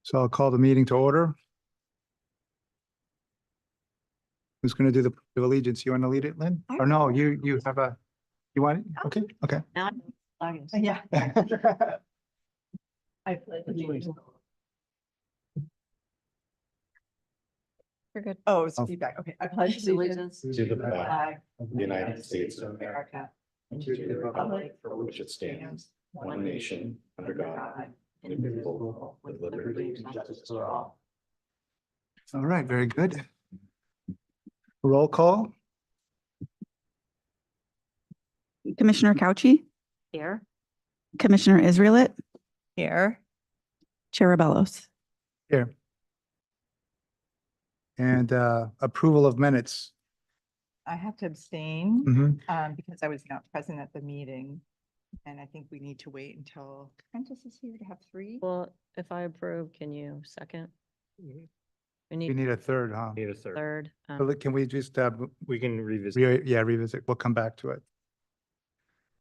So I'll call the meeting to order. Who's going to do the allegiance? You want to lead it, Lynn? Or no, you have a, you want it? Okay, okay. Now, August. Yeah. I pledge allegiance. We're good. Oh, it's Oh. feedback. Okay. I Pledge pledge allegiance allegiance to the flag flag of the United States of America, America. and to the republic for which it stands, one nation, under God, indivisible, with liberty and justice for all. All right, very good. Roll call. Commissioner Couchy, Here. Commissioner Israelit, here. Chair Rebellos. Here. And approval of minutes. I have to abstain Mhm. because I was not present at the meeting. And I think we need to wait until Prentice is here to have three. Well, if I approve, can you second? We We need need a third, huh? Need a third. third. So look, can we just, We can revisit. yeah, revisit? We'll come back to it.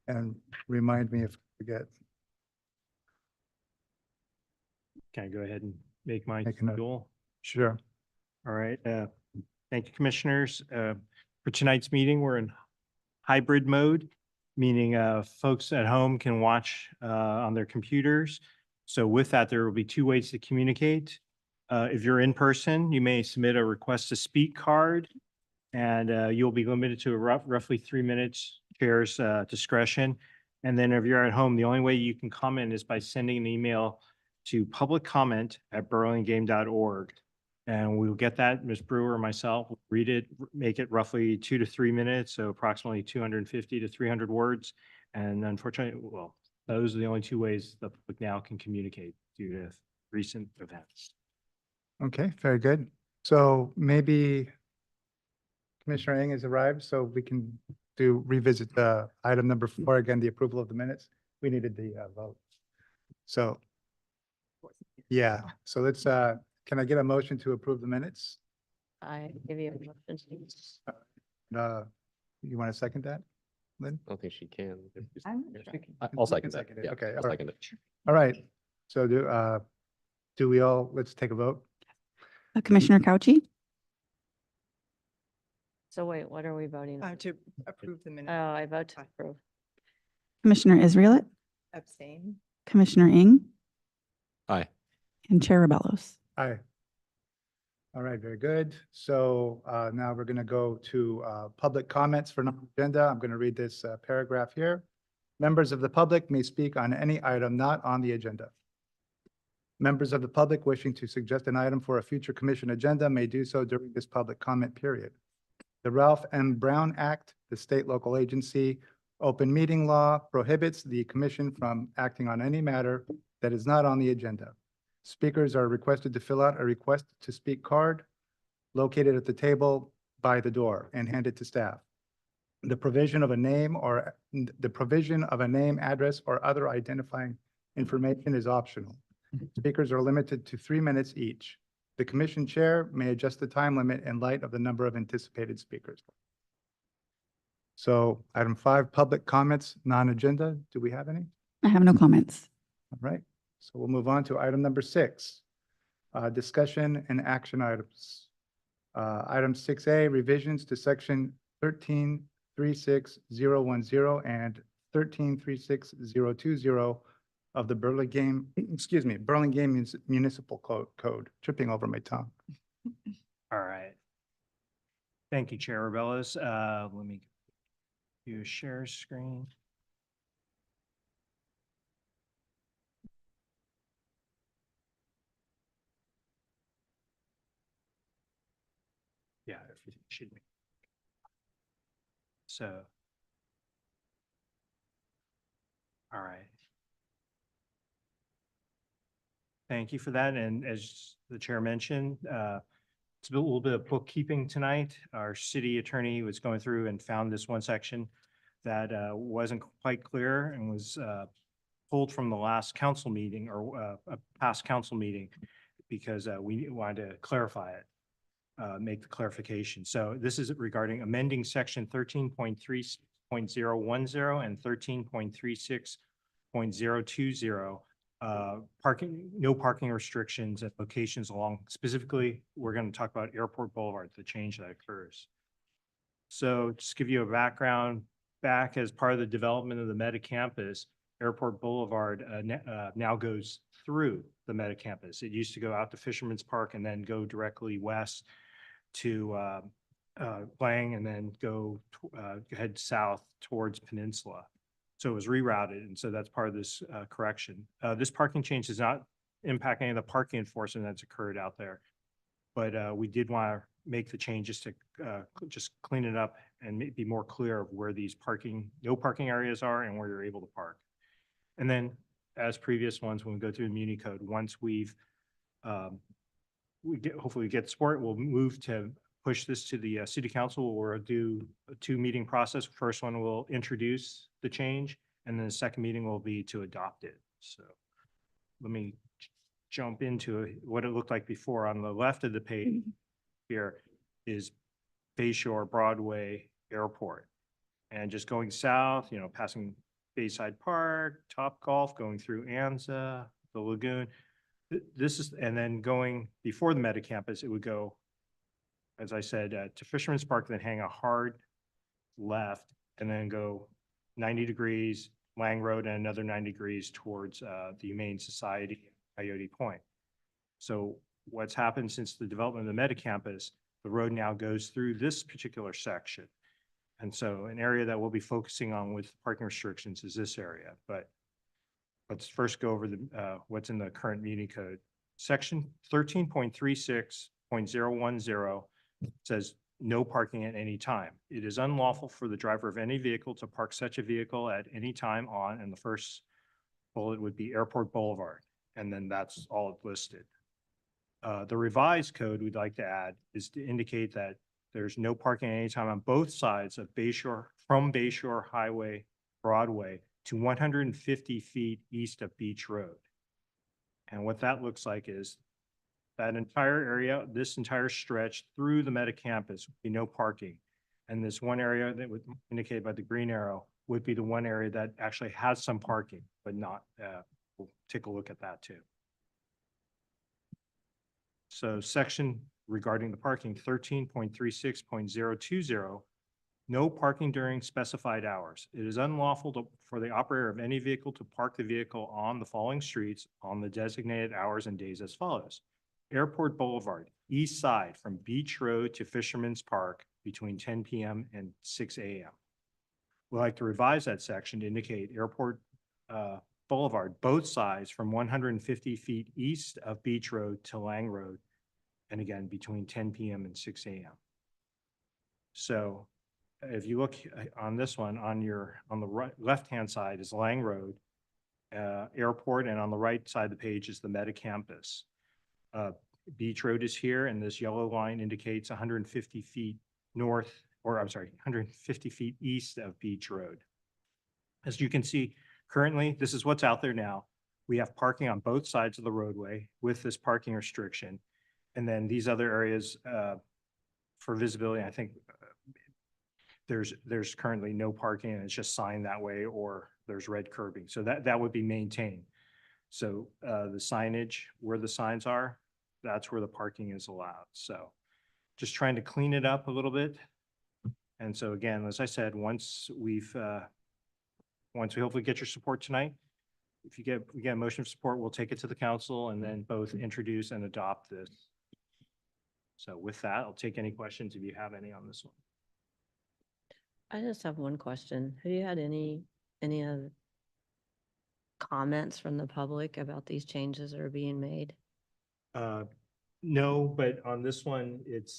And remind me if I forget. Can I go ahead and make my Make a note. duel? Sure. All right. Thank you, commissioners. For tonight's meeting, we're in hybrid mode, meaning folks at home can watch on their computers. So with that, there will be two ways to communicate. If you're in person, you may submit a request to speak card, and you'll be limited to roughly 3 minutes, chair's discretion. And then if you're at home, the only way you can comment is by sending an email to publiccomment@burlingame.org. And we'll get that, Ms. Brewer and myself, will read it, make it roughly 2 to 3 minutes, so approximately 250 to 300 words. And unfortunately, well, those are the only two ways the public now can communicate due to recent events. Okay, very good. So maybe Commissioner Ng has arrived, so we can revisit the item number 4, again, the approval of the minutes. We needed the vote. So, yeah, so let's, can I get a motion to approve the minutes? I give you a motion. You want to second that, Lynn? I don't think she can. I'm not sure. I'll second that. Second it. Yeah, Okay, I'll all right. second it. All right. So do we all, let's take a vote. Commissioner Couchy, So wait, what are we voting? on? To approve the Oh, minute. I vote to approve. Commissioner Israelit, Abstain. Commissioner Ng, Aye. and Chair Rebellos. Aye. All right, very good. So now we're going to go to public comments for non-agenda. I'm going to read this paragraph here. Members of the public may speak on any item not on the agenda. Members of the public wishing to suggest an item for a future commission agenda may do so during this public comment period. The Ralph M. Brown Act, the state local agency open meeting law, prohibits the commission from acting on any matter that is not on the agenda. Speakers are requested to fill out a request to speak card located at the table by the door and hand it to staff. The provision of a name, address, or other identifying information is optional. Speakers are limited to 3 minutes each. The commission chair may adjust the time limit in light of the number of anticipated speakers. So item 5, public comments, non-agenda. Do we have any? I have no comments. All right, so we'll move on to item number 6, discussion and action items. Item 6A, revisions to section 13.36010 and 13.36020 of the Burlingame Municipal Code, tripping over my tongue. All right. Thank you, Chair Rebellos. Let me do a share screen. Yeah, everything should be. So. All right. Thank you for that. And as the chair mentioned, it's a little bit of bookkeeping tonight. Our city attorney was going through and found this one section that wasn't quite clear and was pulled from the last council meeting or a past council meeting because we wanted to clarify it, make the clarification. So this is regarding amending section 13.3.010 and 13.36.020 parking, no parking restrictions at locations along, specifically, we're going to talk about Airport Boulevard, the change that occurs. So just give you a background, back as part of the development of the Meta Campus, Airport Boulevard now goes through the Meta Campus. It used to go out to Fisherman's Park and then go directly west to Lang and then head south towards Peninsula. So it was rerouted, and so that's part of this correction. This parking change does not impact any of the parking enforcement that's occurred out there. But we did want to make the changes to just clean it up and be more clear of where these no parking areas are and where you're able to park. And then, as previous ones, when we go through the Muni Code, once hopefully we get support, we'll move to push this to the City Council. We'll do a 2-meeting process. First one will introduce the change, and then the second meeting will be to adopt it. So let me jump into what it looked like before. On the left of the page here is Bayshore Broadway Airport. And just going south, passing Bayside Park, Topgolf, going through Anza, the Lagoon. And then going before the Meta Campus, it would go, as I said, to Fisherman's Park, then hang a hard left, and then go 90 degrees, Lang Road, and another 90 degrees towards the Humane Society, Coyote Point. So what's happened since the development of the Meta Campus, the road now goes through this particular section. And so an area that we'll be focusing on with parking restrictions is this area. But let's first go over what's in the current Muni Code. Section 13.36.010 says no parking at any time. It is unlawful for the driver of any vehicle to park such a vehicle at any time on, and the first bullet would be Airport Boulevard. And then that's all listed. The revised code we'd like to add is to indicate that there's no parking at any time on both sides of Bayshore, from Bayshore Highway Broadway to 150 feet east of Beach Road. And what that looks like is that entire area, this entire stretch through the Meta Campus would be no parking. And this one area that would indicate by the green arrow would be the one area that actually has some parking, but not, we'll take a look at that too. So section regarding the parking 13.36.020, no parking during specified hours. It is unlawful for the operator of any vehicle to park the vehicle on the following streets on the designated hours and days as follows. Airport Boulevard, east side from Beach Road to Fisherman's Park between 10 p.m. and 6 a.m. We'd like to revise that section to indicate Airport Boulevard, both sides from 150 feet east of Beach Road to Lang Road, and again, between 10 p.m. and 6 a.m. So if you look on this one, on the right, left-hand side is Lang Road, Airport, and on the right side of the page is the Meta Campus. Beach Road is here, and this yellow line indicates 150 feet north, or I'm sorry, 150 feet east of Beach Road. As you can see, currently, this is what's out there now. We have parking on both sides of the roadway with this parking restriction. And then these other areas for visibility, I think there's currently no parking, and it's just signed that way, or there's red curbing. So that would be maintained. So the signage, where the signs are, that's where the parking is allowed. So just trying to clean it up a little bit. And so again, as I said, once we hopefully get your support tonight, if we get a motion of support, we'll take it to the council and then both introduce and adopt this. So with that, I'll take any questions if you have any on this one. I just have one question. Have you had any other comments from the public about these changes that are being made? No, but on this one, it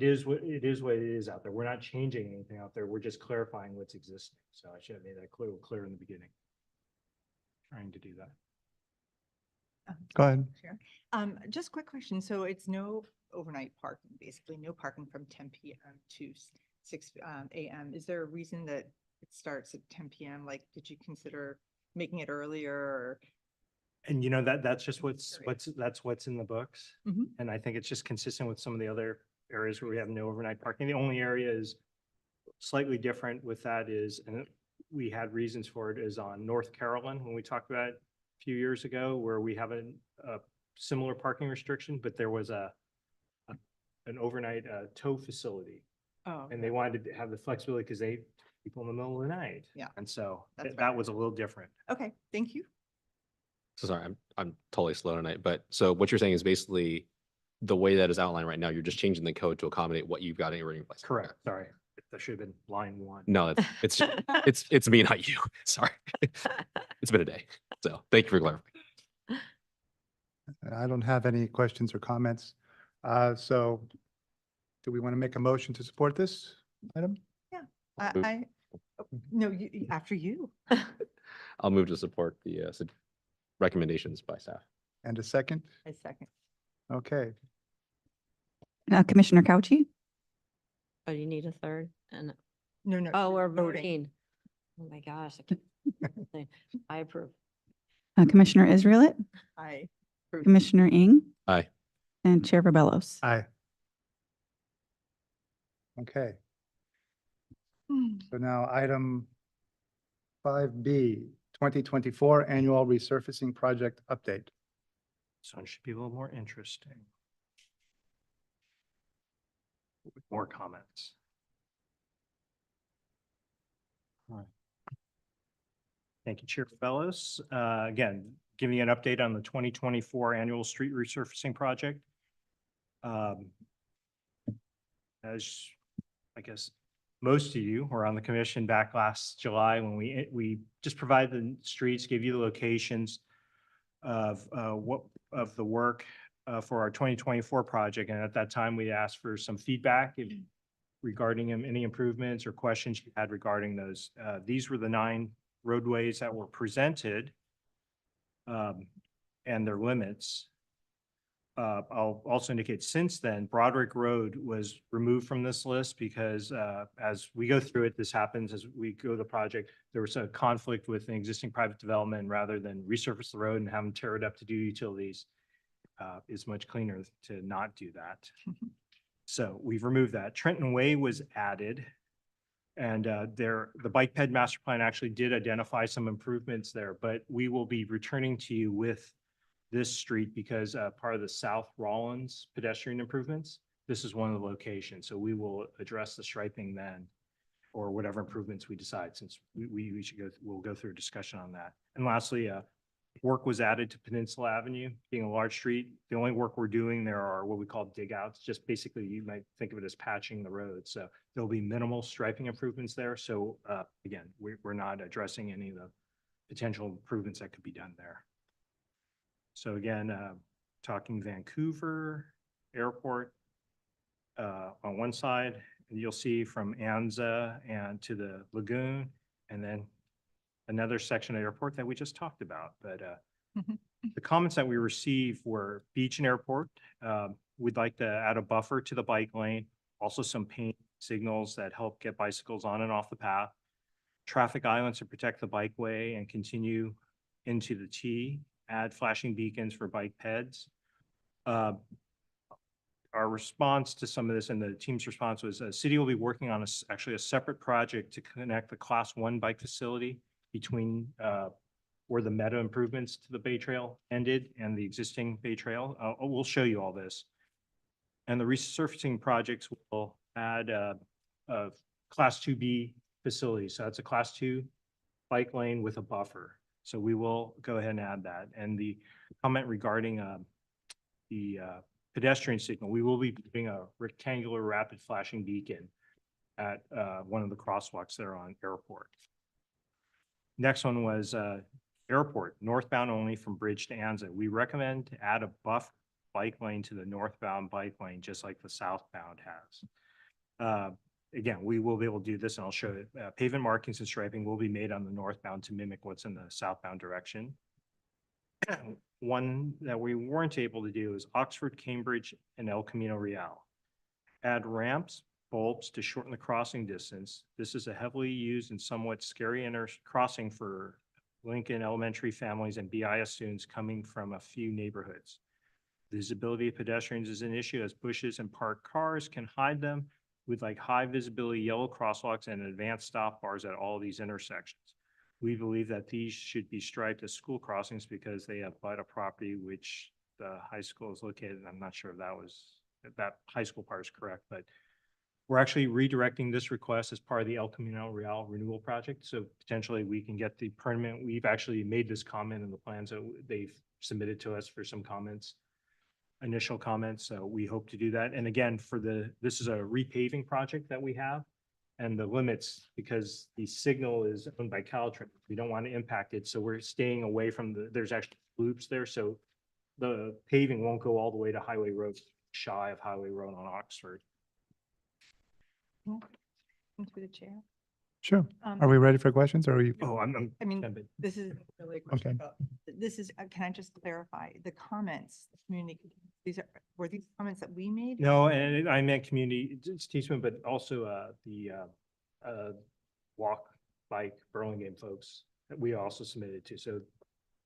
is what it is out there. We're not changing anything out there. We're just clarifying what's existing. So I should have made that clear in the beginning. Trying to do that. Go ahead. Sure. Just quick question. So it's no overnight parking, basically no parking from 10 p.m. to 6 a.m. Is there a reason that it starts at 10 p.m.? Like, did you consider making it earlier? Or... And that's just what's in the books. Mhm. And I think it's just consistent with some of the other areas where we have no overnight parking. The only area is slightly different with that is, and we had reasons for it, is on North Carolyn when we talked about it a few years ago where we have a similar parking restriction, but there was an overnight tow facility. Oh, And they wanted to have the flexibility because they, people in the middle of the night. Yeah. And so That's that fair. was a little different. okay, thank you. So sorry, I'm totally slow tonight, but so what you're saying is basically the way that is outlined right now, you're just changing the code to accommodate what you've got in your rating place. Correct. Sorry. That should have been line one. No, it's me, not you. Sorry. It's been a day. So thank you for clarifying. I don't have any questions or comments. So do we want to make a motion to support this item? Move. No, after you. I'll move to support the recommendations by staff. And a second? I second. Okay. Commissioner Couchy, Oh, you need a third? And, No, no. oh, we're voting. voting. Oh my gosh. I can't think. I approve. Commissioner Israelit, I approve. Commissioner Ing. Aye. And Chair Rebellos. Aye. Okay, Hmm. so now item 5B, 2024 Annual Resurfacing Project Update. This one should be a little more interesting. With more comments. All right. Thank you, Chair Fellows. Again, giving you an update on the 2024 annual street resurfacing project. As I guess most of you were on the commission back last July when we just provided the streets, gave you the locations of of the work for our 2024 project. And at that time, we asked for some feedback regarding any improvements or questions you had regarding those. These were the 9 roadways that were presented and their limits. I'll also indicate since then, Broderick Road was removed from this list because as we go through it, this happens as we go the project, there was a conflict with an existing private development. Rather than resurface the road and have them tear it up to do utilities, it's much cleaner to not do that. So we've removed that. Trenton Way was added. And the bike ped master plan actually did identify some improvements there, but we will be returning to you with this street because part of the South Rollins pedestrian improvements, this is one of the locations. So we will address the striping then, or whatever improvements we decide, since we should we'll go through a discussion on that. And lastly, work was added to Peninsula Avenue, being a large street. The only work we're doing there are what we call dig outs. Just basically, you might think of it as patching the road. So there'll be minimal striping improvements there. So again, we're not addressing any of the potential improvements that could be done there. So again, talking Vancouver Airport on one side, and you'll see from Anza and to the lagoon, and then another section of airport that we just talked about. But the comments that we received were beach and airport. We'd like to add a buffer to the bike lane, also some paint signals that help get bicycles on and off the path, traffic islands to protect the bikeway and continue into the T, add flashing beacons for bike peds. Our response to some of this and the team's response was city will be working on actually a separate project to connect the class 1 bike facility between where the meta improvements to the Bay Trail ended and the existing Bay Trail. We'll show you all this. And the resurfacing projects will add a class 2B facility. So that's a class 2 bike lane with a buffer. So we will go ahead and add that. And the comment regarding the pedestrian signal, we will be doing a rectangular rapid flashing beacon at one of the crosswalks there on Airport. Next one was Airport, northbound only from Bridge to Anza. We recommend to add a buffer bike lane to the northbound bike lane, just like the southbound has. Again, we will be able to do this, and I'll show it. Pavement markings and striping will be made on the northbound to mimic what's in the southbound direction. One that we weren't able to do is Oxford, Cambridge, and El Camino Real. Add ramps, bulbs to shorten the crossing distance. This is a heavily used and somewhat scary crossing for Lincoln Elementary families and BIS students coming from a few neighborhoods. Visibility of pedestrians is an issue as bushes and parked cars can hide them. With like high visibility yellow crosswalks and advanced stop bars at all these intersections. We believe that these should be striped as school crossings because they abut a property which the high school is located. I'm not sure if that high school part is correct, but we're actually redirecting this request as part of the El Camino Real renewal project. So potentially we can get the permit. We've actually made this comment in the plans that they've submitted to us for some comments, initial comments. So we hope to do that. And again, this is a repaving project that we have. And the limits, because the signal is owned by Caltrans, we don't want to impact it. So we're staying away from there's actually loops there. So the paving won't go all the way to Highway Road, shy of Highway Road on Oxford. Through the chair. Sure. Um, Are we ready for questions or are you? Oh, I'm. I mean, but- this is really a question Okay. about, this is, can I just clarify, the comments, the community, were these comments that we made? No, and I meant community, it's Teesman, but also the walk, bike, Burlingame folks that we also submitted to. So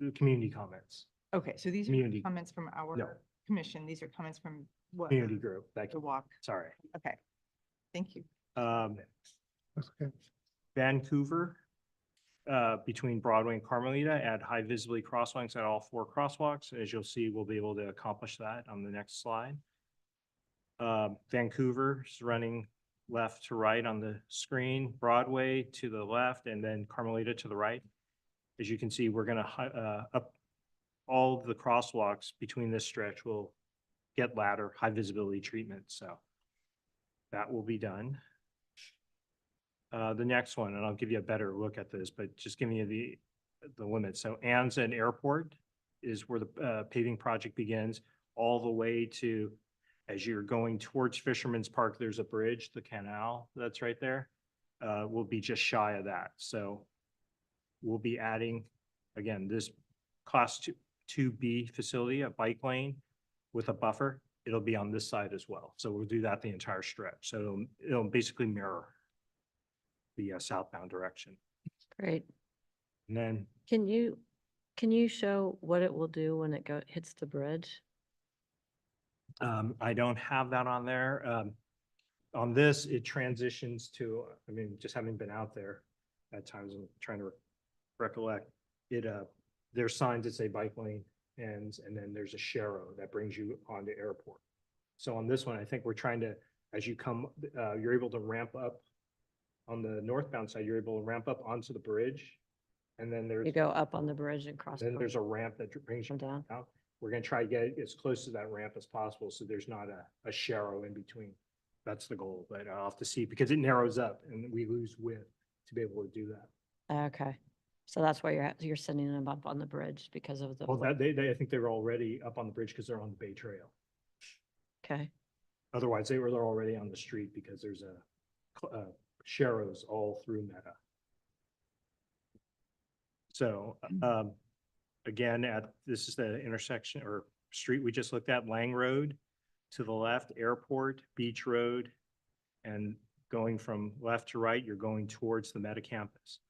the community comments, Okay, so these are Community. comments from our No. commission, these are comments from what? community group. The walk, Sorry. okay, thank you. Looks okay. Vancouver, between Broadway and Carmelita, add high visibility crosswalks at all 4 crosswalks. As you'll see, we'll be able to accomplish that on the next slide. Vancouver is running left to right on the screen, Broadway to the left, and then Carmelita to the right. As you can see, we're gonna up all of the crosswalks between this stretch will get ladder, high visibility treatment, so that will be done. The next one, and I'll give you a better look at this, but just giving you the limits. So Anza Airport is where the paving project begins, all the way to, as you're going towards Fisherman's Park, there's a bridge, the canal that's right there. Will be just shy of that. So we'll be adding, again, this class 2B facility, a bike lane with a buffer. It'll be on this side as well. So we'll do that the entire stretch. So it'll basically mirror the southbound direction. Great. And then Can you show what it will do when it hits the bridge? I don't have that on there. On this, it transitions to, I mean, just having been out there at times, I'm trying to recollect it. There's signs that say bike lane ends, and then there's a Sharrow that brings you onto airport. So on this one, I think we're trying to, as you come, you're able to ramp up on the northbound side, you're able to ramp up onto the bridge. And then You go up on the bridge and cross. then there's a ramp that brings you Come down. down. We're gonna try to get as close to that ramp as possible, so there's not a Sharrow in between. That's the goal, but I'll have to see, because it narrows up and we lose width to be able to do that. Okay. So that's why you're sending them up on the bridge because of the, Well, I think they were already up on the bridge because they're on the Bay Trail. okay. Otherwise, they're already on the street because there's Sharrows all through Meta. So, again, this is the intersection or street we just looked at, Lang Road to the left, Airport, Beach Road, and going from left to right, you're going towards the Meta campus.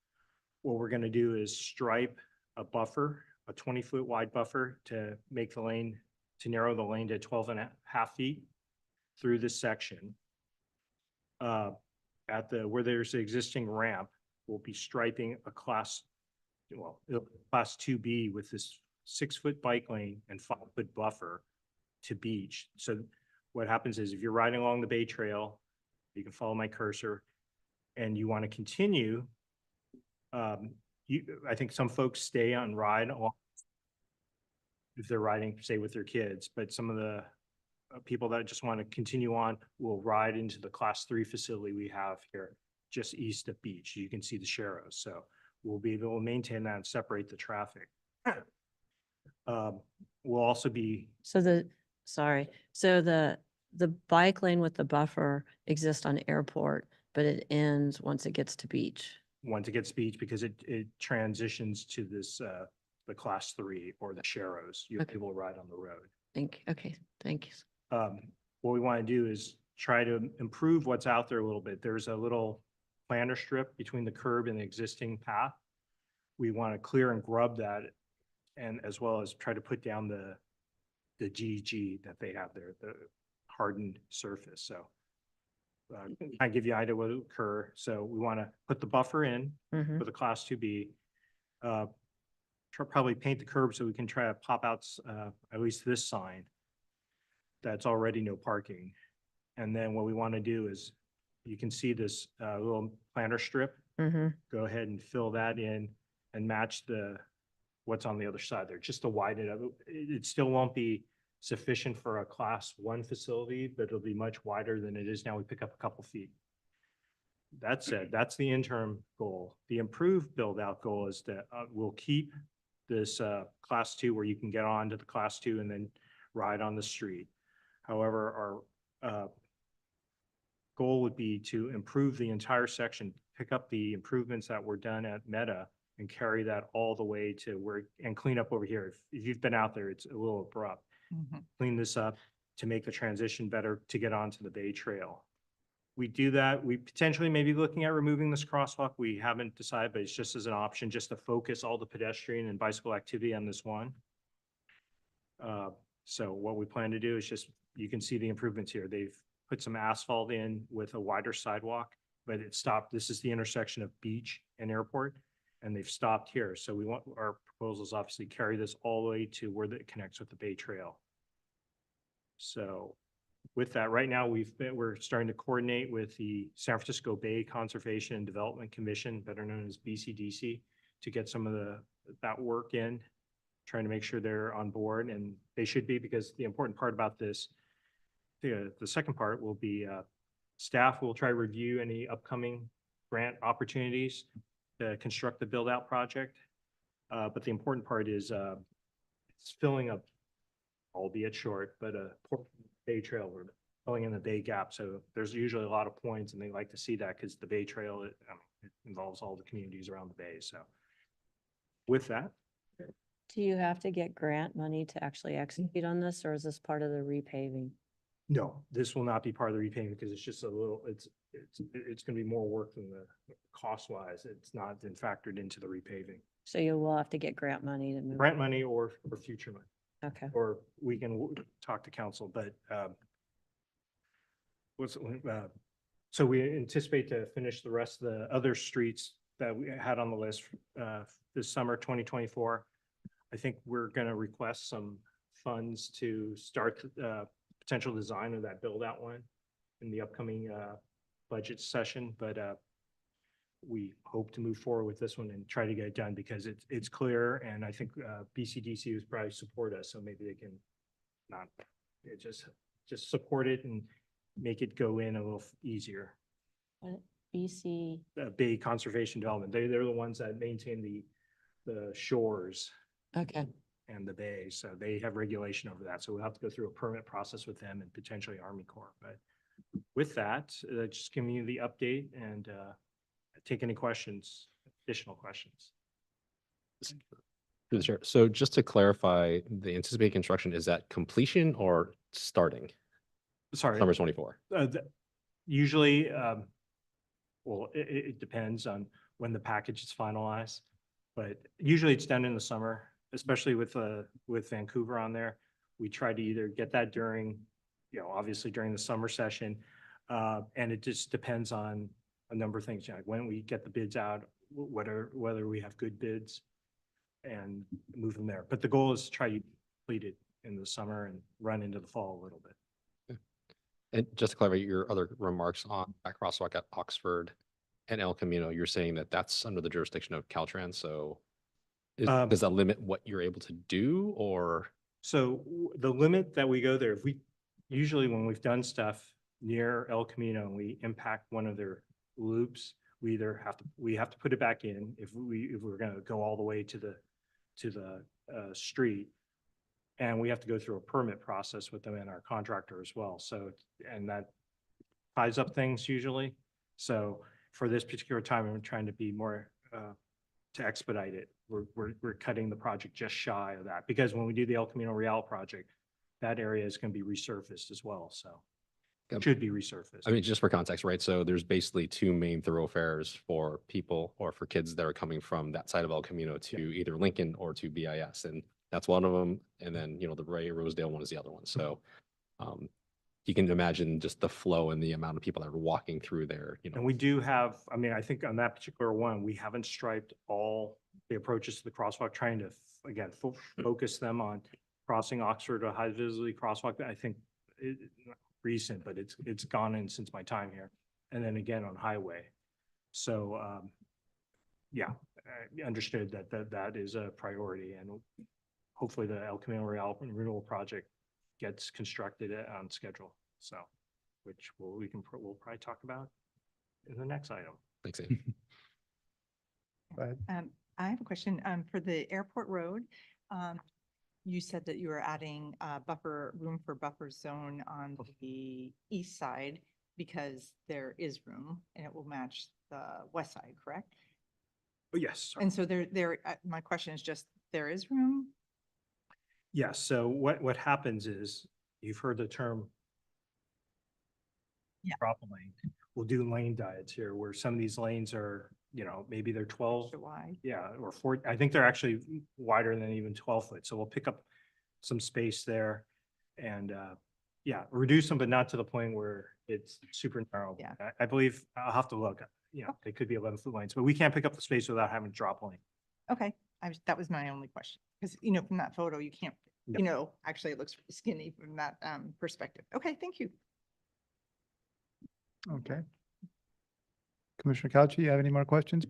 What we're gonna do is stripe a buffer, a 20-foot wide buffer to make the lane, to narrow the lane to 12.5 feet through this section. Where there's the existing ramp, we'll be striping a class 2B with this 6-foot bike lane and 5-foot buffer to beach. So what happens is if you're riding along the Bay Trail, you can follow my cursor and you want to continue. I think some folks stay on ride along if they're riding, say with their kids, but some of the people that just want to continue on will ride into the class 3 facility we have here just east of beach. You can see the Sharrows. So we'll be able to maintain that and separate the traffic. We'll also be, So the bike lane with the buffer exists on airport, but it ends once it gets to beach. once it gets beach, because it transitions to this, the class 3 or the Sharrows. You'll be Okay. able to ride on the road. Okay, thank you. What we want to do is try to improve what's out there a little bit. There's a little planter strip between the curb and the existing path. We want to clear and grub that, and as well as try to put down the GG that they have there, the hardened surface. So I give you an idea what will occur. So we want to put the buffer in Mhm. for the class 2B. Probably paint the curb so we can try to pop out, at least this sign. That's already no parking. And then what we want to do is, you can see this, little planter strip. Mm-hmm. Go ahead and fill that in and match what's on the other side there, just to widen it up. It still won't be sufficient for a class 1 facility, but it'll be much wider than it is now. We pick up a couple feet. That said, that's the interim goal. The improved build out goal is that we'll keep this class 2 where you can get on to the class 2 and then ride on the street. However, our goal would be to improve the entire section, pick up the improvements that were done at Meta and carry that all the way to where, and clean up over here. If you've been out there, it's a little abrupt. Mhm. Clean this up to make the transition better to get onto the Bay Trail. We do that. We potentially may be looking at removing this crosswalk. We haven't decided, but it's just as an option, just to focus all the pedestrian and bicycle activity on this one. So what we plan to do is just, you can see the improvements here. They've put some asphalt in with a wider sidewalk, but it stopped. This is the intersection of Beach and Airport, and they've stopped here. So we want, our proposals obviously carry this all the way to where it connects with the Bay Trail. So with that, right now, we're starting to coordinate with the San Francisco Bay Conservation and Development Commission, better known as BCDC, to get some of that work in, trying to make sure they're on board, and they should be, because the important part about this, the second part will be, staff will try to review any upcoming grant opportunities to construct the build out project. But the important part is, it's filling up, albeit short, but a Bay Trail, we're filling in the Bay Gap. So there's usually a lot of points, and they like to see that because the Bay Trail, it involves all the communities around the Bay. So with that, Do you have to get grant money to actually execute on this, or is this part of the repaving? no, this will not be part of the repayment because it's just a little, it's going to be more work than the cost wise. It's not been factored into the repaving. So you will have to get grant money to move. Grant money or future money, Okay. or we can talk to council, but so we anticipate to finish the rest of the other streets that we had on the list this summer, 2024. I think we're going to request some funds to start potential design of that build out one in the upcoming budget session, but we hope to move forward with this one and try to get it done because it's clear, and I think BCDC would probably support us, so maybe they can not just support it and make it go in a little easier. BC, Bay Conservation Development, they're the ones that maintain the shores okay. and the bay, so they have regulation over that. So we'll have to go through a permit process with them and potentially Army Corps. But with that, just give me the update and take any questions, additional questions. Through the chair. So just to clarify, the anticipated construction, is that completion or starting? Sorry. Summer 24. Usually, well, it depends on when the package is finalized, but usually it's done in the summer, especially with Vancouver on there. We try to either get that during, obviously during the summer session, and it just depends on a number of things, like when we get the bids out, whether we have good bids, and move them there. But the goal is to try to complete it in the summer and run into the fall a little bit. And just to clarify your other remarks on that crosswalk at Oxford and El Camino, you're saying that that's under the jurisdiction of Caltrans. So does that limit what you're able to do, or? So the limit that we go there, usually when we've done stuff near El Camino and we impact one of their loops, we have to put it back in if we're going to go all the way to the street. And we have to go through a permit process with them and our contractor as well. So, and that ties up things usually. So for this particular time, I'm trying to be more, to expedite it. We're cutting the project just shy of that, because when we do the El Camino Real project, that area is going to be resurfaced as well. So it should be resurfaced. I mean, just for context, right? So there's basically two main thoroughfares for people or for kids that are coming from that side of El Camino to either Lincoln or to BIS. And that's one of them. And then, the Ray Rosedale one is the other one. So you can imagine just the flow and the amount of people that are walking through there, And we do have, I mean, I think on that particular one, we haven't striped all the approaches to the crosswalk, trying to, again, focus them on crossing Oxford, a high visibility crosswalk that I think not recent, but it's gone in since my time here. And then again on highway. So, yeah, I understood that is a priority, and hopefully the El Camino Real renewal project gets constructed on schedule. So, which we'll probably talk about in the next item. Thanks, Andy. Go ahead. I have a question, for the airport road. You said that you were adding, room for buffer zone on the east side because there is room and it will match the west side, correct? Oh, yes. sorry. And so my question is just, there is room? Yes, so what happens is, you've heard the term Yeah. drop a lane. We'll do lane diets here, where some of these lanes are, maybe they're 12, Extra wide? yeah, or 4, I think they're actually wider than even 12 foot. So we'll pick up some space there and, yeah, reduce them, but not to the point where it's super narrow. Yeah. I believe, I'll have to look, they could be 11-foot lanes, but we can't pick up the space without having to drop lane. Okay, that was my only question, because, from that photo, you can't, No. actually it looks skinny from that, perspective. Okay, thank you. Okay. Commissioner Couchy, you have any more questions?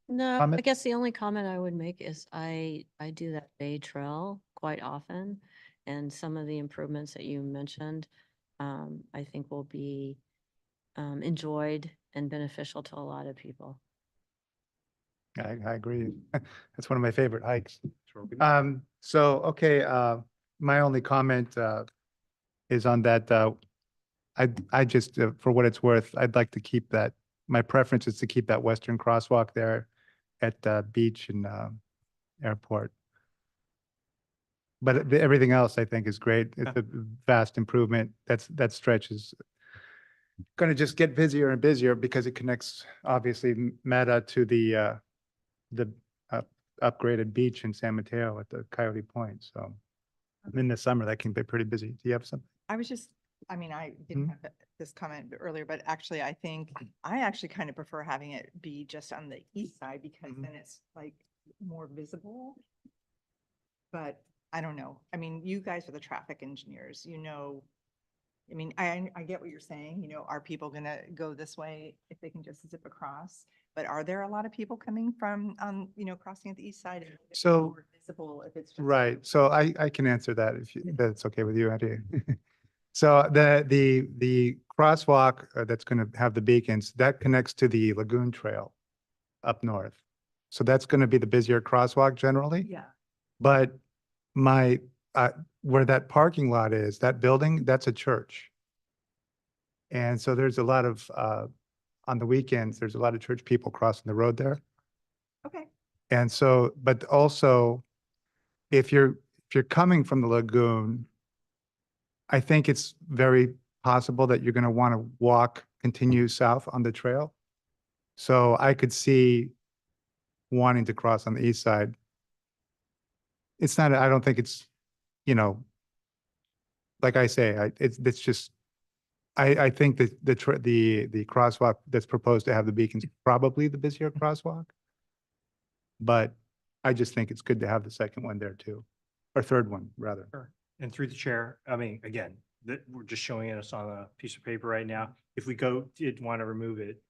No, I Comment? guess the only comment I would make is I do that Bay Trail quite often. And some of the improvements that you mentioned, I think will be enjoyed and beneficial to a lot of people. I agree. That's one of my favorite hikes. Sure. Okay, my only comment, is on that, I just, for what it's worth, I'd like to keep that, my preference is to keep that western crosswalk there at, Beach and, Airport. But everything else I think is great. It's a vast improvement. That stretch is going to just get busier and busier because it connects obviously Meta to the upgraded beach in San Mateo at the Coyote Point. So in the summer, that can be pretty busy. Do you have something? I was just, I didn't have this comment earlier, but actually, I think, I actually kind of prefer having it be just on the east side because then it's like more visible. But I don't know. You guys are the traffic engineers, I get what you're saying, are people gonna go this way if they can just zip across? But are there a lot of people coming from, crossing at the east side? And it's So- more visible if it's just. Right. So I can answer that if that's okay with you, Andy. So the crosswalk that's going to have the beacons, that connects to the Lagoon Trail up north. So that's going to be the busier crosswalk generally. Yeah. But where that parking lot is, that building, that's a church. And so there's a lot of, on the weekends, there's a lot of church people crossing the road there. Okay. And so, but also, if you're coming from the lagoon, I think it's very possible that you're going to want to continue south on the trail. So I could see wanting to cross on the east side. It's not, I don't think it's, like I say, it's just, I think that the crosswalk that's proposed to have the beacons, probably the busier crosswalk. But I just think it's good to have the second one there too, or third one rather. Sure. And through the chair, again, we're just showing us on a piece of paper right now. If we did want to remove it,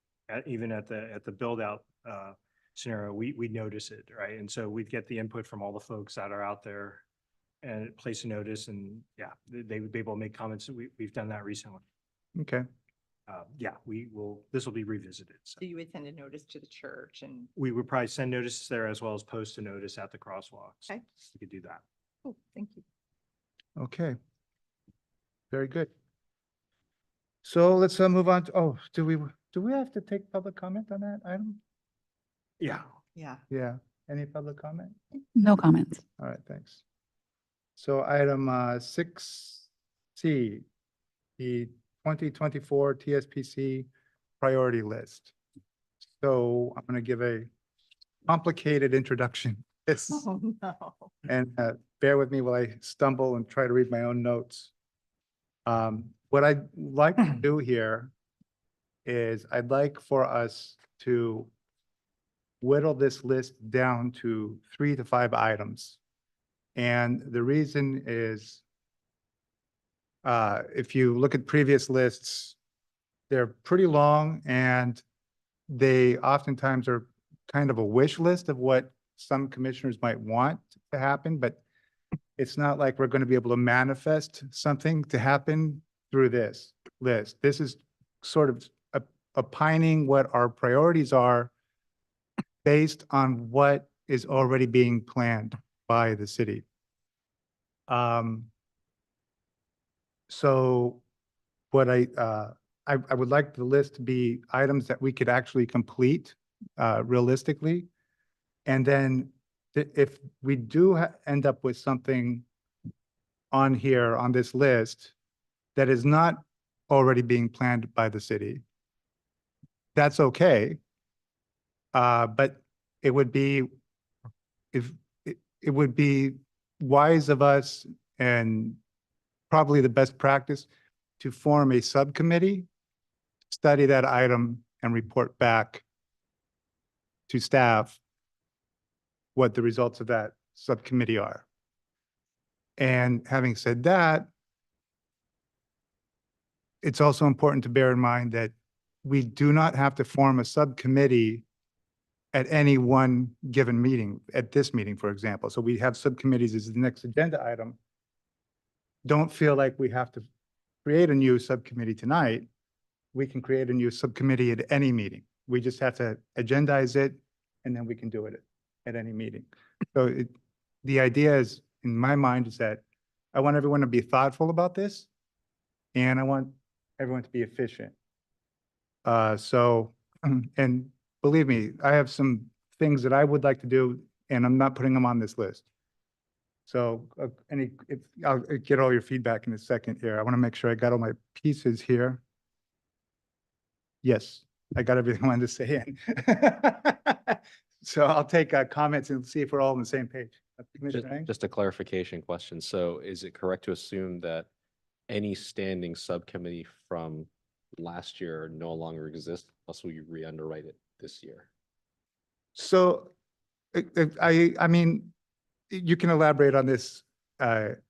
even at the build out scenario, we'd notice it, right? And so we'd get the input from all the folks that are out there and place a notice, and yeah, they would be able to make comments. We've done that recently. Okay. Yeah, this will be revisited. So So you would send a notice to the church and, we would probably send notices there as well as post a notice at the crosswalks. Okay. We could do that. oh, thank you. Okay. Very good. So let's move on to, do we have to take public comment on that item? Yeah. Yeah. Yeah. Any public comment? No comments. All right, thanks. So item 6C, the 2024 TSPC priority list. So I'm going to give a complicated introduction. Yes. Oh, no. And bear with me while I stumble and try to read my own notes. What I'd like to do here is I'd like for us to whittle this list down to 3 to 5 items. And the reason is, if you look at previous lists, they're pretty long and they oftentimes are kind of a wish list of what some commissioners might want to happen, but it's not like we're going to be able to manifest something to happen through this list. This is sort of opining what our priorities are based on what is already being planned by the city. So what I would like the list to be items that we could actually complete realistically. And then if we do end up with something on here, on this list, that is not already being planned by the city, that's okay. But it would be, it would be wise of us and probably the best practice to form a subcommittee, study that item and report back to staff what the results of that subcommittee are. And having said that, it's also important to bear in mind that we do not have to form a subcommittee at any one given meeting, at this meeting, for example. So we have subcommittees as the next agenda item. Don't feel like we have to create a new subcommittee tonight. We can create a new subcommittee at any meeting. We just have to agendize it and then we can do it at any meeting. So the idea is, in my mind, is that I want everyone to be thoughtful about this and I want everyone to be efficient. And believe me, I have some things that I would like to do and I'm not putting them on this list. So I'll get all your feedback in a second here. I want to make sure I got all my pieces here. Yes, I got everything I wanted to say in. So I'll take comments and see if we're all on the same page. Commissioner Eng? Just a clarification question. So is it correct to assume that any standing subcommittee from last year no longer exists, unless we re-underwrite it this year? So I mean, you can elaborate on this. But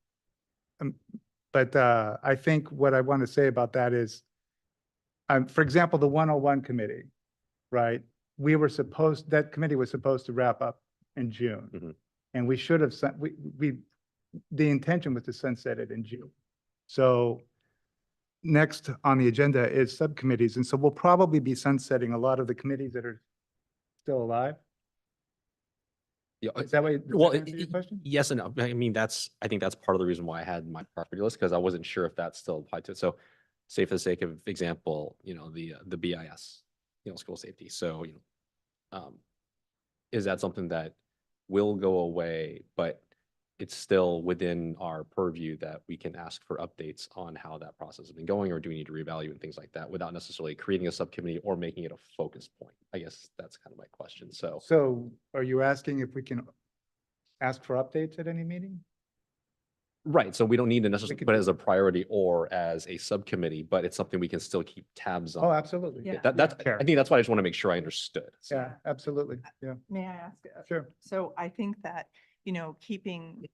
I think what I want to say about that is, for example, the 101 committee, right? That committee was supposed to wrap up in June. Mhm. And we should have, the intention was to sunset it in June. So next on the agenda is subcommittees. And so we'll probably be sunsetting a lot of the committees that are still alive. Yeah, Is that what, does well, that answer your question? yes and no. I mean, I think that's part of the reason why I had my priority list, because I wasn't sure if that still applied to it. So say for the sake of example, the BIS, school safety. So, is that something that will go away, but it's still within our purview that we can ask for updates on how that process has been going, or do we need to reevaluate and things like that without necessarily creating a subcommittee or making it a focus point? I guess that's kind of my question. So are you asking if we can ask for updates at any meeting? Right, so we don't need to necessarily could put it do as a priority or as a subcommittee, but it's something we can still keep tabs on. Oh, absolutely. Yeah. That's, Sure. I think that's why I just want to make sure I understood. So- Yeah, absolutely. Yeah, May I ask? sure. So I think that, keeping,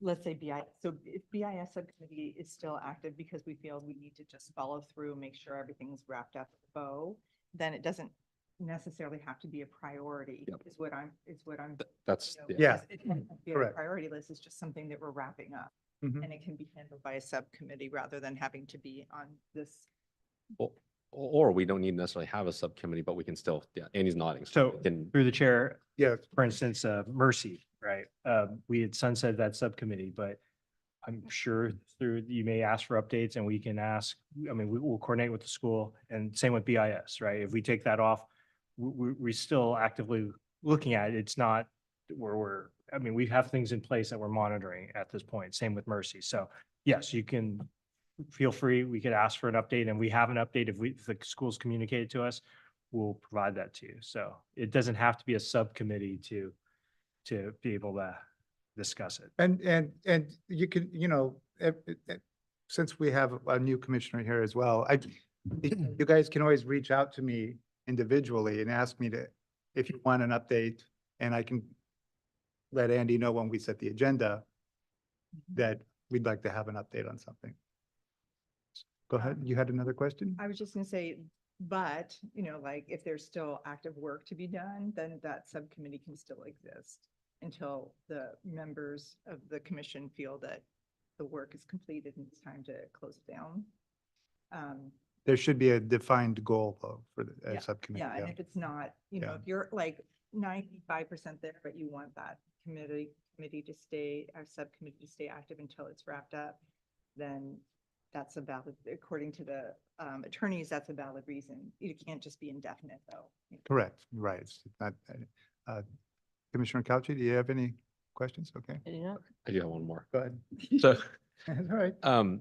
let's say BIS, so if BIS subcommittee is still active because we feel we need to just follow through, make sure everything's wrapped up with a bow, then it doesn't necessarily have to be a priority, Yep. is what I'm. That's, you know, Yeah. It doesn't have to be a Correct. priority list, it's just something that we're wrapping up. Mhm. And it can be handled by a subcommittee rather than having to be on this. or we don't need to necessarily have a subcommittee, but we can still, yeah, Andy's nodding. So we can, through the chair, Yeah, for instance, Mercy, right? We had sunset that subcommittee, but I'm sure you may ask for updates and we can ask, I mean, we will coordinate with the school and same with BIS, right? If we take that off, we still actively looking at it. It's not where we have things in place that we're monitoring at this point. Same with Mercy. So yes, you can feel free. We could ask for an update and we have an update. If the schools communicated to us, we'll provide that to you. So it doesn't have to be a subcommittee to be able to discuss it. and you can, since we have a new commissioner here as well, you guys can always reach out to me individually and ask me to if you want an update, and I can let Andy know when we set the agenda that we'd like to have an update on something. Go ahead. You had another question? I was just gonna say, but, you know, like, if there's still active work to be done, then that subcommittee can still exist until the members of the commission feel that the work is completed and it's time to close it down. There should be a defined goal though for the Yeah, subcommittee. Yeah, and if it's not, you know, Yeah. if you're like 95% there, but you want that committee to stay, our subcommittee to stay active until it's wrapped up, then that's a valid, according to the attorneys, that's a valid reason. You can't just be indefinite, though. Correct, right. It's not, Commissioner Couchy, do you have any questions? Okay, You know, I do have one more. go ahead. So, That's all right.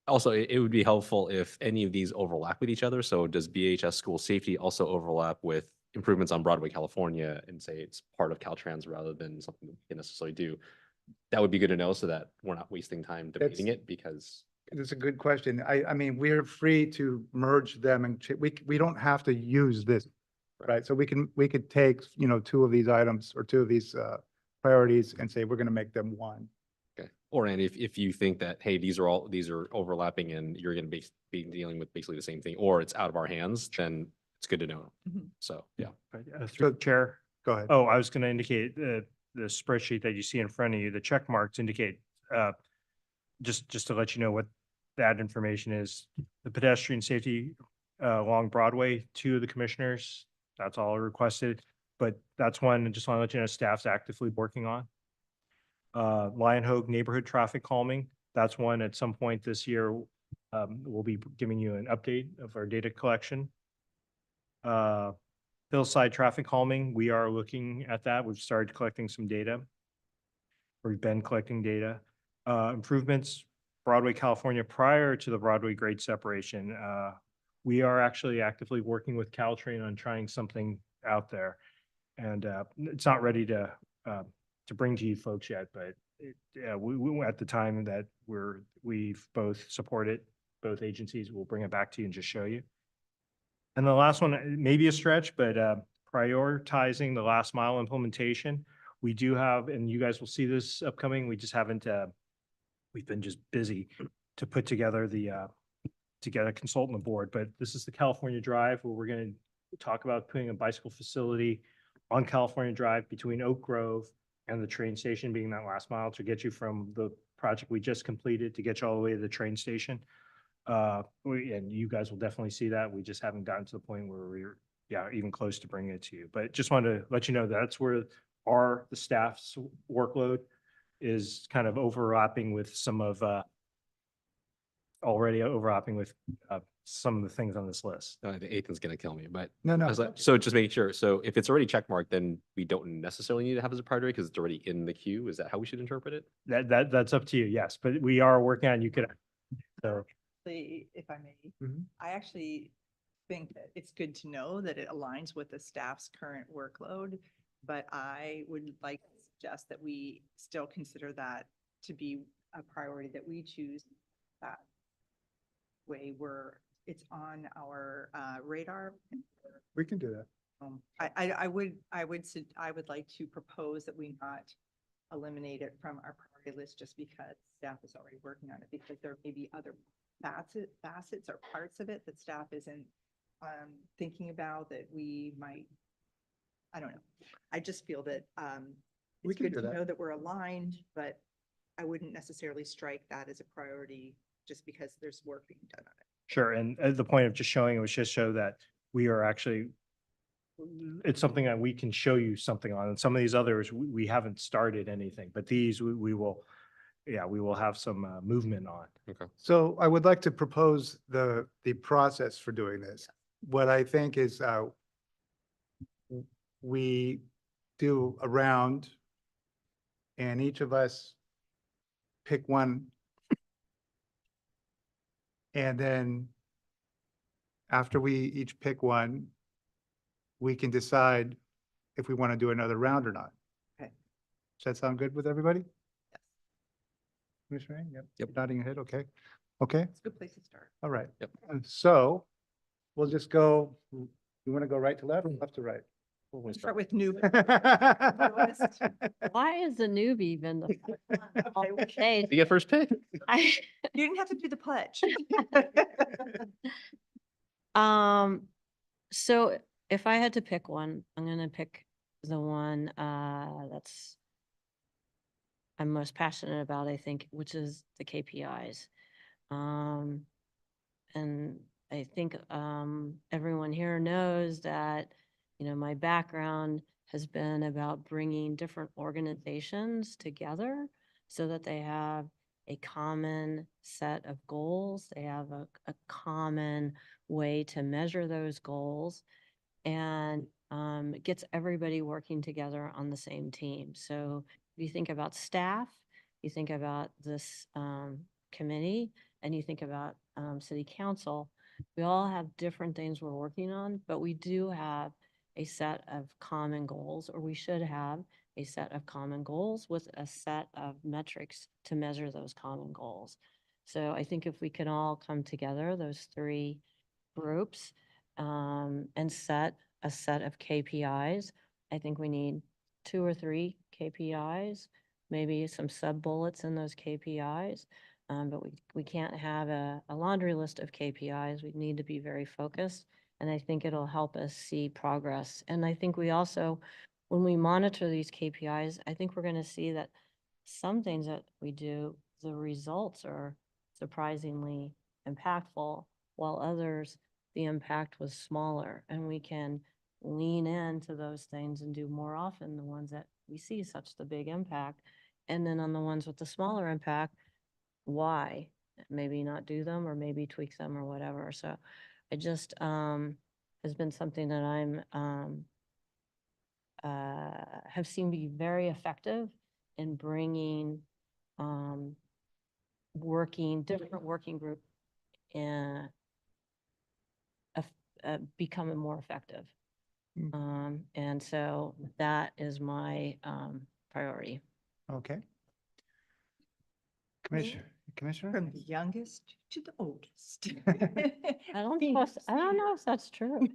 also, it would be helpful if any of these overlap with each other. So does BHS school safety also overlap with improvements on Broadway, California, and say it's part of Caltrans rather than something we can necessarily do? That would be good to know so that we're not wasting time debating That's- it because That's a good question. I mean, we're free to merge them and we don't have to use this, right? So we could take, you know, two of these items or two of these priorities and say, we're going to make them one. okay. Or and if you think that, hey, these are overlapping and you're going to be dealing with basically the same thing, or it's out of our hands, then it's good to know. Mhm. So, yeah. Through the chair. Go ahead. Oh, I was going to indicate the spreadsheet that you see in front of you, the check marks indicate, just to let you know what that information is. The pedestrian safety along Broadway, two of the commissioners, that's all requested. But that's one, I just want to let you know, staff's actively working on. Lion Hogue neighborhood traffic calming, that's one at some point this year. We'll be giving you an update of our data collection. Hillside traffic calming, we are looking at that. We've started collecting some data. We've been collecting data. Improvements, Broadway, California, prior to the Broadway grade separation. We are actually actively working with Caltrain on trying something out there. And it's not ready to bring to you folks yet, but we at the time that we've both supported, both agencies, we'll bring it back to you and just show you. And the last one, maybe a stretch, but prioritizing the last mile implementation. We do have, and you guys will see this upcoming, we just haven't, we've been just busy to put together to get a consultant aboard, but this is the California Drive where we're going to talk about putting a bicycle facility on California Drive between Oak Grove and the train station, being that last mile to get you from the project we just completed to get you all the way to the train station. And you guys will definitely see that. We just haven't gotten to the point where we're, even close to bringing it to you. But just wanted to let you know that's where the staff's workload is kind of overlapping with some of, already overlapping with some of the things on this list. Ethan's going to kill me, but No, no. so just making sure. So if it's already checkmarked, then we don't necessarily need to have as a priority because it's already in the queue. Is that how we should interpret it? That's up to you, yes, but we are working on, you could, so. If I may, Mhm. I actually think that it's good to know that it aligns with the staff's current workload, but I would like to suggest that we still consider that to be a priority, that we choose that way where it's on our radar. We can do that. I would like to propose that we not eliminate it from our priority list just because staff is already working on it, because there may be other facets or parts of it that staff isn't thinking about that we might, I don't know. I just feel that We it's can good do to that. know that we're aligned, but I wouldn't necessarily strike that as a priority just because there's work being done on it. Sure, and the point of just showing it was just show that we are actually, it's something that we can show you something on, and some of these others, we haven't started anything, but these we will, we will have some movement on. Okay. So I would like to propose the process for doing this. What I think is we do a round and each of us pick one. And then after we each pick one, we can decide if we want to do another round or not. Okay. Does that sound good with everybody? Yes. Commissioner, Ing? Yep. Yep. Nodding your head, okay. Okay, It's a good place to start. all right. Yep. And so we'll just go, you want to go right to left or left to right? When we Start start- with new. Why is the newbie even the first one on the stage? You get first pick. I- You didn't have to do the pledge. So if I had to pick one, I'm gonna pick the one, that's I'm most passionate about, I think, which is the KPIs. And I think, everyone here knows that, my background has been about bringing different organizations together so that they have a common set of goals. They have a common way to measure those goals, and it gets everybody working together on the same team. So if you think about staff, you think about this committee, and you think about city council, we all have different things we're working on, but we do have a set of common goals, or we should have a set of common goals with a set of metrics to measure those common goals. So I think if we can all come together, those three groups, and set a set of KPIs. I think we need 2 or 3 KPIs, maybe some sub-bullets in those KPIs. But we can't have a laundry list of KPIs. We need to be very focused, and I think it'll help us see progress. And I think we also, when we monitor these KPIs, I think we're going to see that some things that we do, the results are surprisingly impactful, while others, the impact was smaller, and we can lean into those things and do more often the ones that we see such the big impact. And then on the ones with the smaller impact, why? Maybe not do them, or maybe tweak them, or whatever. So it just has been something that I'm have seen be very effective in bringing different working group in becoming more effective. Mm. And so that is my priority. Okay. Me? Commissioner? From the youngest to the oldest. I don't know if that's true.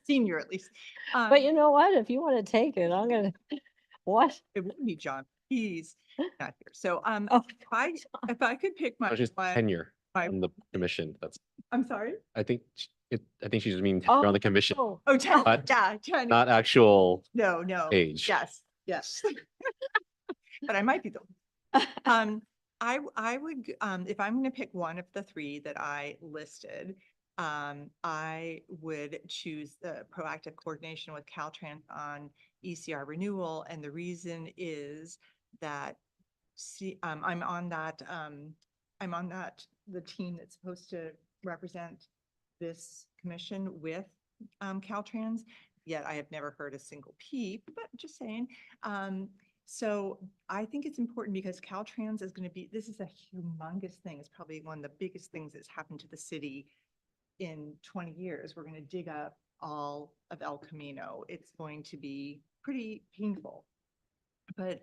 Senior at least. But you know what? If you want to take it, I'm gonna, what? It wouldn't be John. He's not here. So, Oh, if I could pick my, Just tenure my- on the commission. That's, I'm sorry? I think, I think she's meaning tenure on the commission, Oh, Oh, Jen, But yeah, Jen. not actual No. age. Yes, yes. But I might be the, I would, if I'm going to pick one of the 3 that I listed, I would choose the proactive coordination with Caltrans on ECR renewal. And the reason is that, I'm on that, the team that's supposed to represent this commission with Caltrans, yet I have never heard a single peep, but just saying. So I think it's important because Caltrans is going to be, this is a humongous thing. It's probably one of the biggest things that's happened to the city in 20 years. We're going to dig up all of El Camino. It's going to be pretty painful. But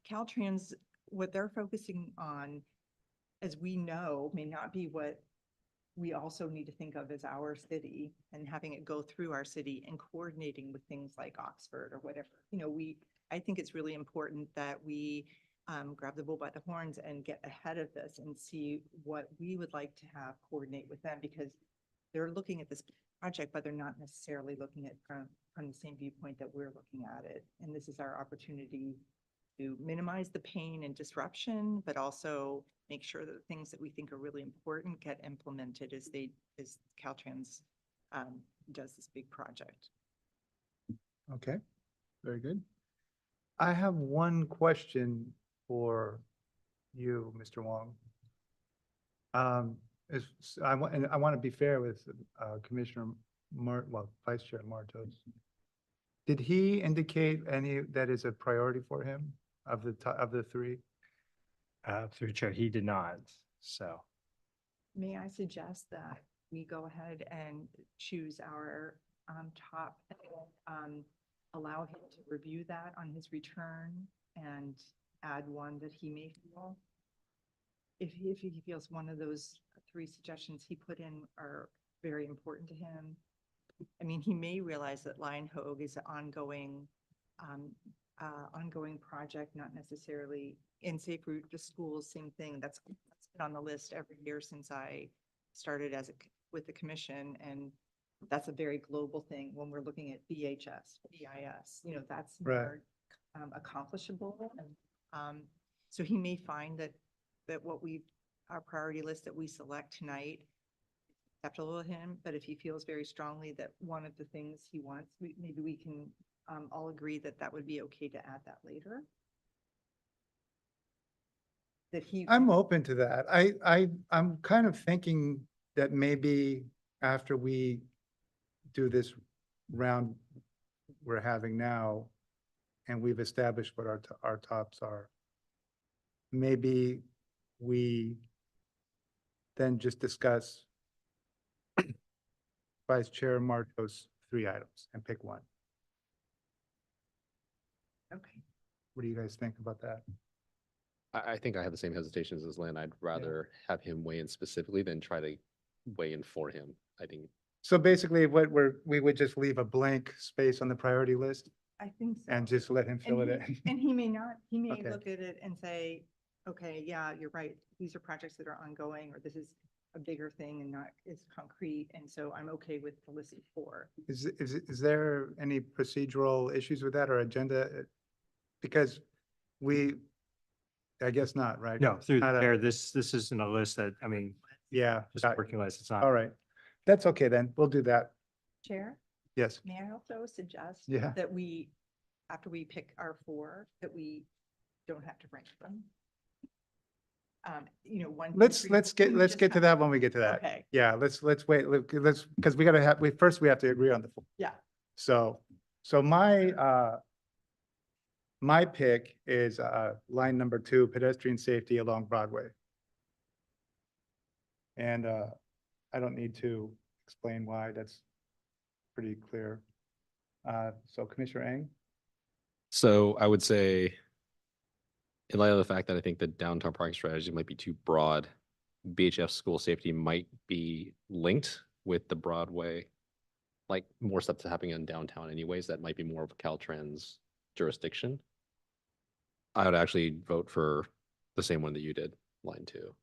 Caltrans, what they're focusing on, as we know, may not be what we also need to think of as our city, and having it go through our city and coordinating with things like Oxford or whatever. I think it's really important that we grab the bull by the horns and get ahead of this and see what we would like to have coordinate with them, because they're looking at this project, but they're not necessarily looking at from the same viewpoint that we're looking at it. And this is our opportunity to minimize the pain and disruption, but also make sure that the things that we think are really important get implemented as Caltrans does this big project. Okay, very good. I have one question for you, Mr. Wong. I want to be fair with Commissioner Vice Chair Martos. Did he indicate any that is a priority for him of the 3? Through the chair, he did not, so. May I suggest that we go ahead and choose our top, allow him to review that on his return and add one that he may feel. If he feels one of those 3 suggestions he put in are very important to him, I mean, he may realize that Lion Hogue is an ongoing project, not necessarily in Safe Route to Schools, same thing. That's been on the list every year since I started with the commission, and that's a very global thing when we're looking at BHS, BIS, that's Right. more accomplishable. And so he may find that our priority list that we select tonight is acceptable to him, but if he feels very strongly that one of the things he wants, maybe we can all agree that that would be okay to add that later. That he. I'm open to that. I'm kind of thinking that maybe after we do this round we're having now, and we've established what our tops are, maybe we then just discuss Vice Chair Marto's 3 items and pick one. Okay. What do you guys think about that? I think I have the same hesitations as Lynn. I'd rather have him weigh in specifically than try to weigh in for him. I think So basically we would just leave a blank space on the priority list I think so. and just let him fill it in. And he may not, he may Okay. look at it and say, okay, yeah, you're right. These are projects that are ongoing, or this is a bigger thing and not as concrete. And so I'm okay with the list of 4. Is there any procedural issues with that or agenda? Because I guess not, right? No, through Not the a- chair, this isn't a list that, I mean, Yeah, just got- working list, it's not. all right. That's okay then. We'll do that. Chair, Yes. may I also suggest Yeah. that we, after we pick our 4, that we don't have to rank them? One. two, Let's three, let's can get we let's just get to have- that when we get to that. Okay, Yeah, let's wait. Let's because we gotta have first we have to agree on the. yeah. So my pick is line number 2, pedestrian safety along Broadway. And I don't need to explain why. That's pretty clear. So Commissioner Eng? so. I would say, in light of the fact that I think the downtown parking strategy might be too broad, BHF school safety might be linked with the Broadway, like more stuff that's happening in downtown anyways, that might be more of a Caltrans jurisdiction. I would actually vote for the same one that you did, line 2.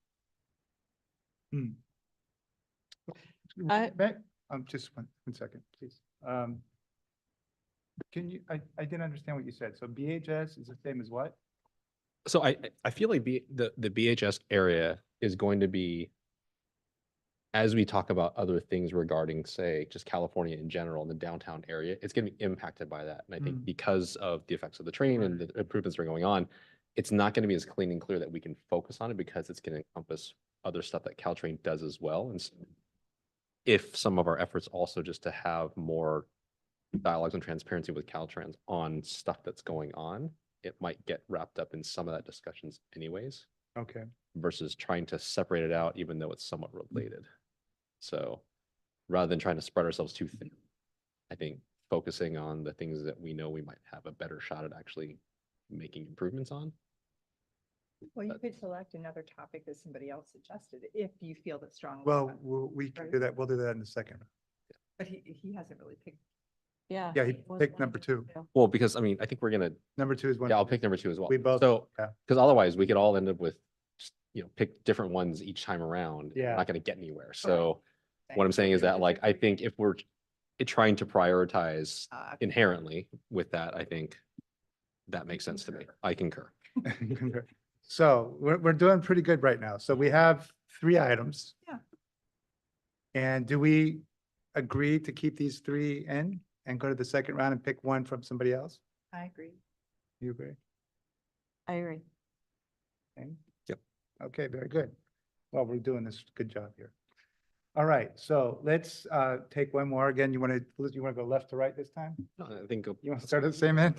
I- Just one second, please. Can you, I didn't understand what you said. So BHS is the same as what? So I feel like the BHS area is going to be, as we talk about other things regarding, say, just California in general in the downtown area, it's going to be impacted by that. And I think Mm. because of the effects of the train and the improvements that are going on, it's not going to be as clean and clear that we can focus on it because it's going to encompass other stuff that Caltrain does as well. And so if some of our efforts also just to have more dialogues and transparency with Caltrans on stuff that's going on, it might get wrapped up in some of that discussions anyways, Okay. versus trying to separate it out, even though it's somewhat related. So rather than trying to spread ourselves too thin, I think focusing on the things that we know we might have a better shot at actually making improvements on. Well, you could select another topic that somebody else suggested, if you feel that strongly. Well, about- we can do that. We'll do that in a second. But he hasn't really picked. Yeah. Yeah, he it was picked one number of 2. the Well, because I mean, I think we're gonna, Number 2 is one. yeah, I'll pick number 2 as well. We both, So, yeah. because otherwise we could all end up with, just, pick different ones each time around. We're Yeah. not gonna get anywhere. So what I'm Thanks. saying is that, Just like, I agree. think if we're trying to prioritize Uh, inherently with that, I think that makes sense to me. I concur. So we're doing pretty good right now. So we have 3 items. Yeah. And do we agree to keep these 3 in and go to the second round and pick one from somebody else? I agree. You agree? I agree. Okay. Yep. Okay, very good. Well, we're doing this good job here. All right, so let's take one more again. You want to go left to right this time? No, I think. You want to start at the same end?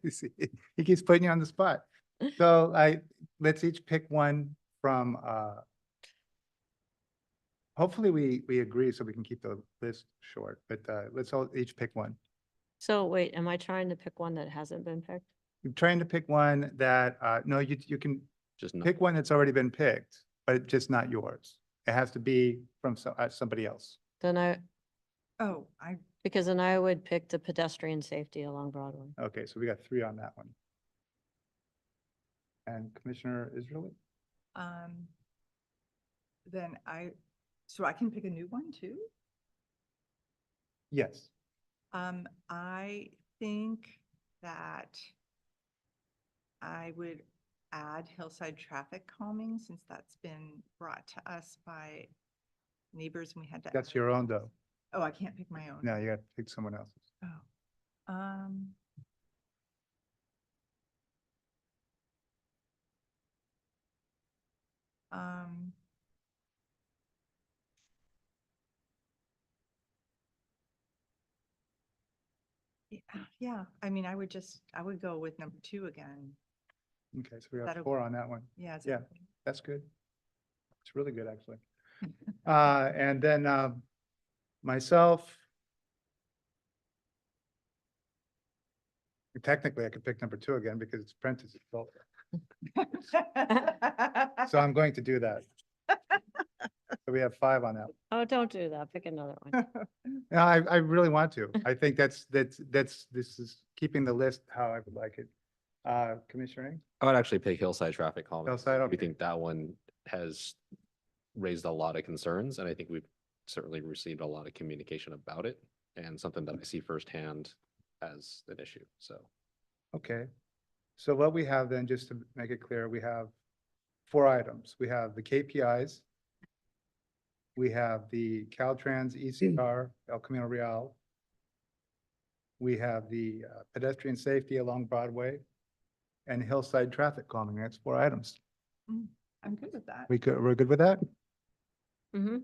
You see, he keeps putting you on the spot. So let's each pick one from, hopefully we agree so we can keep the list short, but let's all each pick one. So wait, am I trying to pick one that hasn't been picked? I'm trying to pick one that, no, you can Just not. pick one that's already been picked, but just not yours. It has to be from somebody else. Then Oh, Because then I would pick the pedestrian safety along Broadway. Okay, so we got three on that one. And Commissioner Israeli? then so I can pick a new one too? Yes. I think that I would add hillside traffic calming since that's been brought to us by neighbors and we had to. That's add- your own though. Oh, I can't pick my own. No, you got to pick someone else's. Oh. Um, yeah, I mean, I would go with number 2 again. Okay, so we That have okay? 4 on that one. Yeah. is Yeah. that okay? That's good. It's really good, actually. And then myself. Technically, I could pick number 2 again because it's Prentice. So I'm going to do that. So we have 5 on that. Oh, don't do that. Pick another one. No, I really want to. I think this is keeping the list how I would like it. Commissioner Ing? I would actually pick hillside traffic calming. Hillside, We okay. think that one has raised a lot of concerns, and I think we've certainly received a lot of communication about it, and something that I see firsthand as an issue, so. Okay. So what we have then, just to make it clear, we have 4 items. We have the KPIs. We have the Caltrans ECR, El Camino Real. We have the pedestrian safety along Broadway and hillside traffic calming. That's 4 items. I'm good with that. We're good with that? Mm-hmm.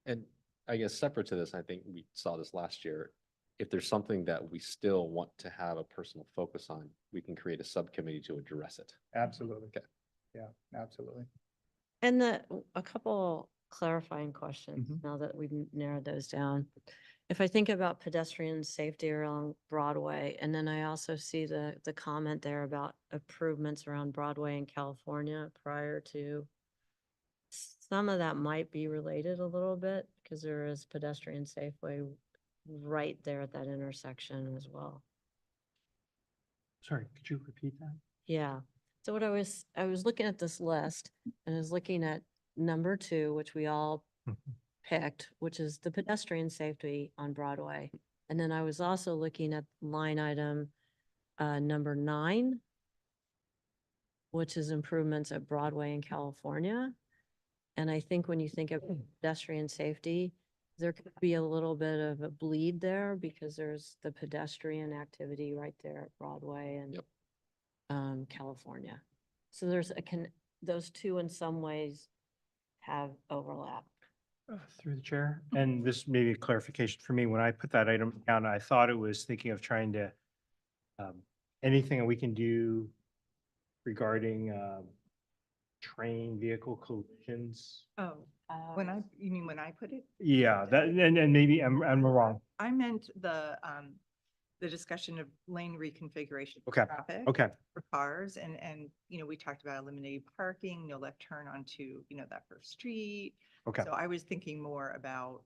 And I guess separate to this, I think we saw this last year. If there's something that we still want to have a personal focus on, we can create a subcommittee to address it. Absolutely. Okay. Yeah, absolutely. And a couple clarifying questions Mhm. now that we've narrowed those down. If I think about pedestrian safety along Broadway, and then I also see the comment there about improvements around Broadway in California prior to. Some of that might be related a little bit because there is pedestrian safeway right there at that intersection as well. Sorry, could you repeat that? Yeah. So what I was looking at this list and I was looking at number 2, which we all Mhm. picked, which is the pedestrian safety on Broadway. And then I was also looking at line item number 9, which is improvements at Broadway in California. And I think when you think of pedestrian safety, there could be a little bit of a bleed there because there's the pedestrian activity right there at Broadway and Yep. California. So there's those 2 in some ways have overlap. Through the chair, and this may be a clarification for me, when I put that item down, I thought it was thinking of trying to anything that we can do regarding train vehicle collisions. Oh, you mean when I put it? Yeah, that, and maybe I'm wrong. I meant the discussion of lane reconfiguration. for Okay, traffic Okay, For cars and, we talked about eliminating parking, no left turn onto, that first street. okay, So I was thinking more about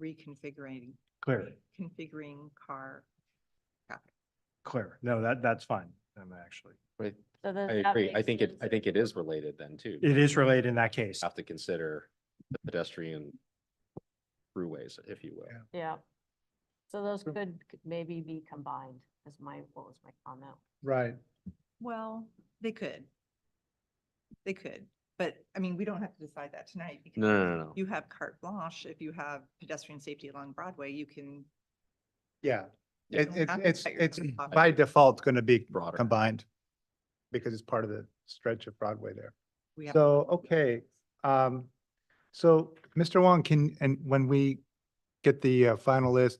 reconfiguring, clear, configuring car traffic. clear. No, that's fine. I'm actually, Right. So I agree. I think it is related then too. it is related in that case. Have to consider the pedestrian throughways, if you will. Yeah. Yeah. So those could maybe be combined what was my comment? Right. Well, they could. They could, but I mean, we don't have to decide that tonight. because No. You have carte blanche. If you have pedestrian safety along Broadway, you can. Yeah. you don't have to It's cut yourself off. by default going to be Broader. combined because it's part of the stretch of Broadway there. We have- So, okay. So Mr. Wong, and when we get the final list,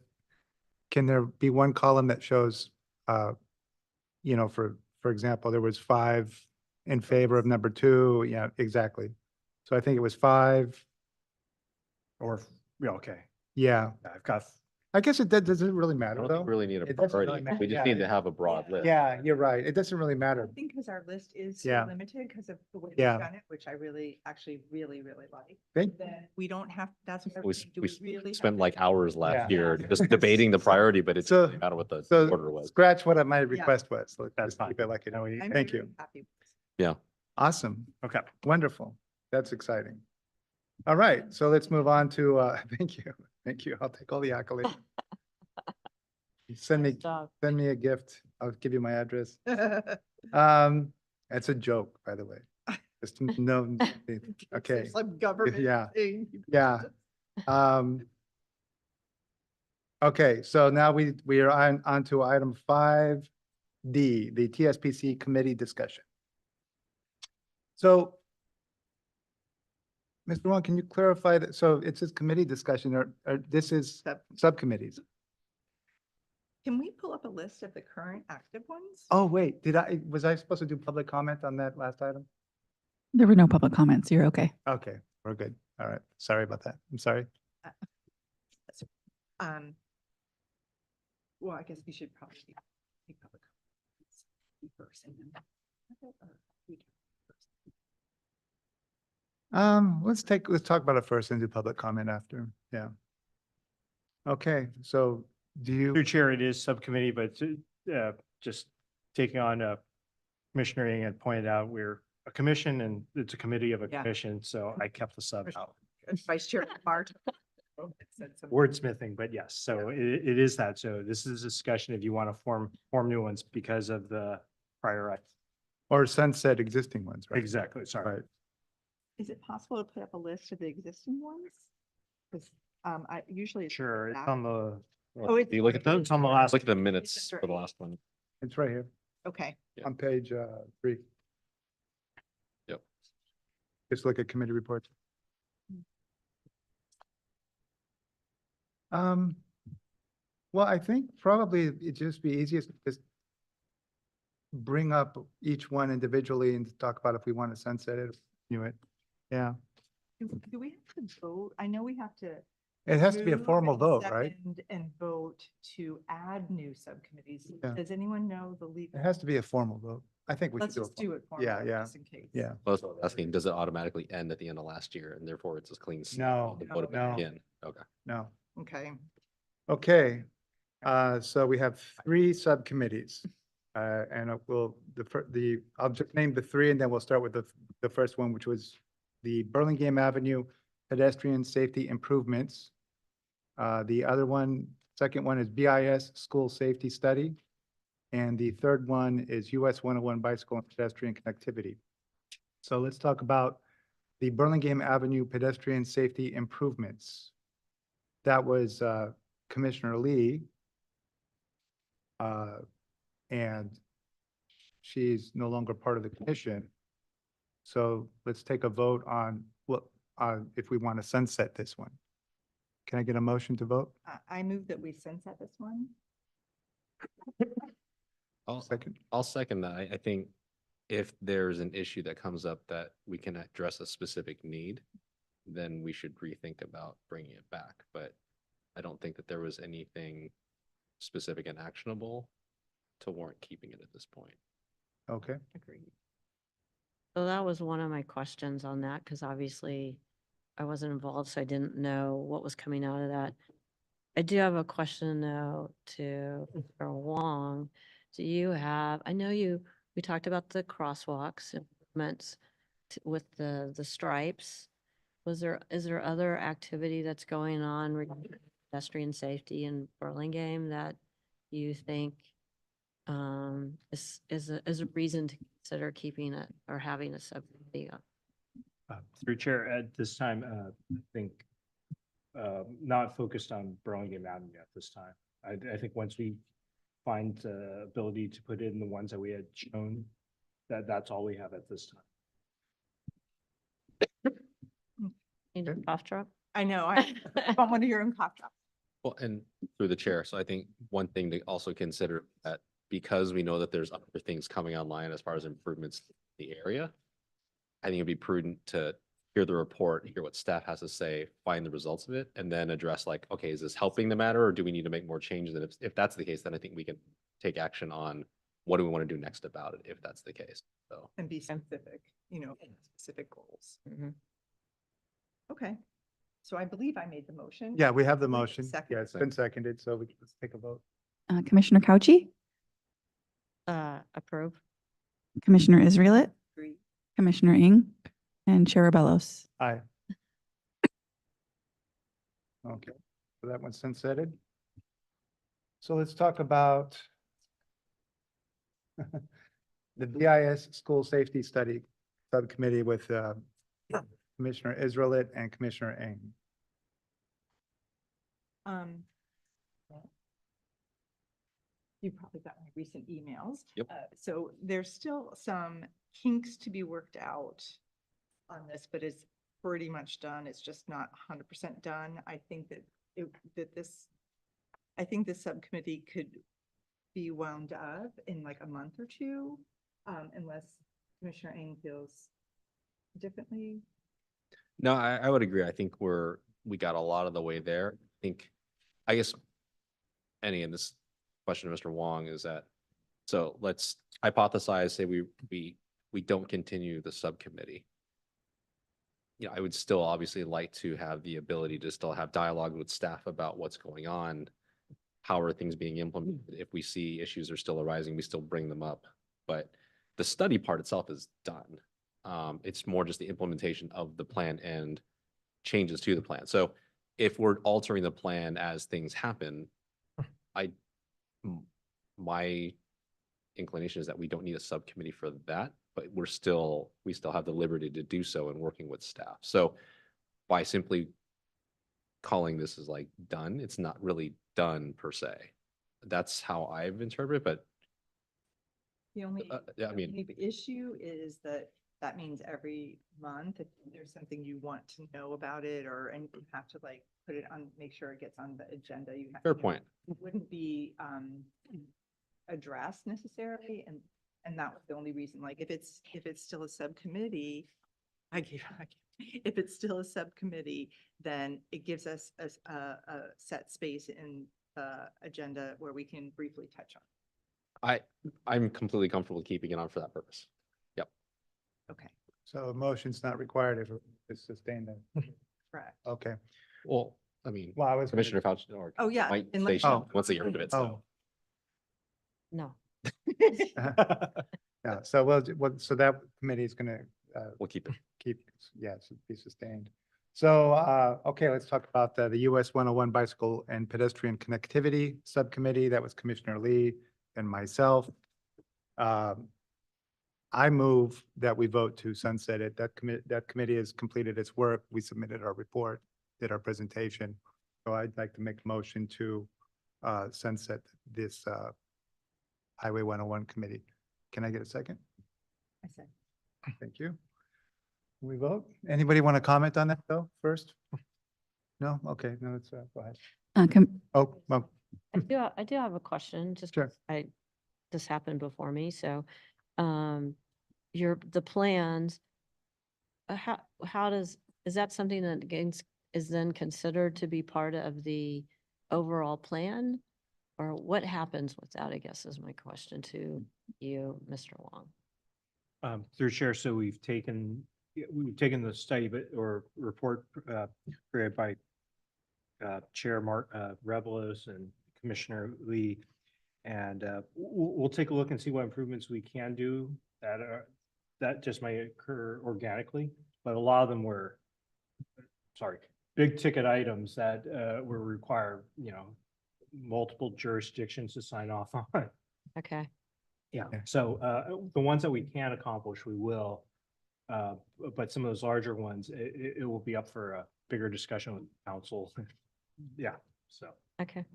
can there be one column that shows, for example, there was 5 in favor of number 2? Yeah, exactly. So I think it was 5. Or, yeah, okay. Yeah, I've got I guess it doesn't really I matter don't think though. we really need a It doesn't really priority. matter. We just Yeah. need to have a broad list. Yeah, you're right. It doesn't really I matter. think because our list is Yeah. so limited because of the way we've Yeah. done it, which I really, actually really, really like. Thank, Then we don't have, that's what. We, do really have spent to- like hours last Yeah. year just debating the priority, but it So- didn't matter what the so order was. scratch what my request was. Let's That's just keep it like it. No, I'm Thank very you. happy with this. Yeah. Awesome. Okay. Wonderful. That's exciting. All right, so let's move on to, thank you. Thank you. I'll take all the accolades. Send me, Nice job. send me a gift. I'll give you my address. It's a joke, by the way. Just no, okay, It's Some government Yeah. thing. yeah. Okay, so now we are on to item 5D, the TSPC committee discussion. So Mr. Wong, can you clarify that? So it says committee discussion or this is Sub- subcommittees? Can we pull up a list of the current active ones? Oh, wait, was I supposed to do public comment on that last item? There were no public comments. You're okay. Okay, we're good. All right. Sorry about that. I'm sorry. Um. Well, I guess we should probably take public comments first and then. we can first. Let's talk about it first and do public comment after. Yeah. Okay, so do you? Through chair, it is subcommittee, but just taking on Commissioner Ng had pointed out, we're a commission and it's a committee of a Yeah. commission, so I kept the sub out. Vice Chair Bart. said some- Wordsmithing, but yes, so it is that. So this is a discussion if you want to form new ones because of the prior. Or sunset existing ones, right? Exactly, sorry. Right. Is it possible to put up a list of the existing ones? Because I usually. it's Sure, it's back. on the, Oh, it's. Do you look at it's on the last. Look at the minutes under for the eight. last one. It's right here Okay, Yeah. on page 3. Yep. Just look at committee reports. Well, I think probably it'd just be easiest to just bring up each one individually and talk about if we want to sunset it, renew it. Yeah, do we have to vote? I know we have to. it has to be a move formal and vote, right? second And vote to add new subcommittees. Yeah. Does anyone know the legal? It has to be a formal vote. I think we should Let's do just it. do it. Yeah, formally, yeah, just in case. Yeah, Well, that's what I was asking, does it automatically end at the end of last year and therefore it's a clean? slate No, to vote it back no. in? Okay. no. Okay. Okay, so we have 3 subcommittees. And I'll just name the 3 and then we'll start with the first one, which was the Burlingame Avenue pedestrian safety improvements. The other one, second one is BIS school safety study. And the third one is US 101 bicycle and pedestrian connectivity. So let's talk about the Burlingame Avenue pedestrian safety improvements. That was Commissioner Lee. And she's no longer part of the commission. So let's take a vote on what, if we want to sunset this one. Can I get a motion to vote? I move that we sunset this one. Second, I'll second that. I think if there's an issue that comes up that we can address a specific need, then we should rethink about bringing it back. But I don't think that there was anything specific and actionable to warrant keeping it at this point. okay. Agreed. So that was one of my questions on that, because obviously I wasn't involved, so I didn't know what was coming out of that. I do have a question though to Mr. Wong. Do you have, I know we talked about the crosswalks improvements with the stripes. Is there other activity that's going on regarding pedestrian safety in Burlingame that you think is a reason to consider keeping it or having a subcommittee up? Through chair, at this time, I think not focused on Burlingame Avenue at this time. I think once we find the ability to put in the ones that we had shown, that's all we have at this time. Need a cough drop? I know, I don't want to hear him cough drop. Well, and through the chair, so I think one thing to also consider that because we know that there's other things coming online as far as improvements in the area, I think it'd be prudent to hear the report, hear what staff has to say, find the results of it, and then address like, okay, is this helping the matter or do we need to make more changes? And if that's the case, then I think we can take action on what do we want to do next about it, if that's the case. So, And be specific, specific goals. Mhm. Okay. So I believe I made the motion. Yeah, we have the Wait, motion. second. Yeah, it's been seconded, so let's take a vote. Commissioner Couchy, Approve. Commissioner Israelit, Agree. Commissioner Ing, and Chair Rebellos. Aye. Okay, so that one's sunsetted. So let's talk about the BIS School Safety Study Subcommittee with Commissioner Israelit and Commissioner Ing. You probably got my recent emails. Yep. So there's still some kinks to be worked out on this, but it's pretty much done. It's just not 100% done. I think that I think this subcommittee could be wound up in like a month or two, unless Commissioner Ing feels differently. no, I would agree. I think we got a lot of the way there. I guess, any of this question of Mr. Wong is that, so let's hypothesize, say we don't continue the subcommittee. I would still obviously like to have the ability to still have dialogue with staff about what's going on. How are things being implemented? If we see issues are still arising, we still bring them up. But the study part itself is done. It's more just the implementation of the plan and changes to the plan. So if we're altering the plan as things happen, my inclination is that we don't need a subcommittee for that, but we still have the liberty to do so in working with staff. So by simply calling this as like done, it's not really done per se. That's how I've interpreted, but The only, yeah, I mean, only issue is that means every month, if there's something you want to know about it or, and you have to like put it on, make sure it gets on the agenda. You have fair you know, point. It wouldn't be addressed necessarily, and that was the only reason, like, if it's still a subcommittee, if it's still a subcommittee, then it gives us a set space in the agenda where we can briefly touch on. I'm completely comfortable keeping it on for that purpose. Okay, So a motion's not required if it's sustained then. correct. Okay. Well, I mean, Well, I was. gonna- Commissioner Fauci or Oh, yeah. might and say let's- so once they get rid of it, so. Oh, No. yeah, so so that committee is gonna We'll keep it. keep, yes, be sustained. So, okay, let's talk about the US 101 Bicycle and Pedestrian Connectivity Subcommittee. That was Commissioner Lee and myself. I move that we vote to sunset it. That committee has completed its work. We submitted our report, did our presentation. So I'd like to make a motion to sunset this Highway 101 committee. Can I get a second? I said, Thank you. We vote? Anybody want to comment on that though, first? No? Okay, no, let's go ahead. Oh, well, I do have a question, just Sure. 'cause this happened before me, so, the plans, is that something that is then considered to be part of the overall plan? Or what happens with that, I guess, is my question to you, Mr. Wong. Through chair, so we've taken the study, or report created by Chair Rebelos and Commissioner Lee. And we'll take a look and see what improvements we can do that just might occur organically, but a lot of them were, big ticket items that were require, multiple jurisdictions to sign off on. Okay, Yeah, Okay. so the ones that we can accomplish, we will. But some of those larger ones, it will be up for a bigger discussion with council. Yeah, so. okay,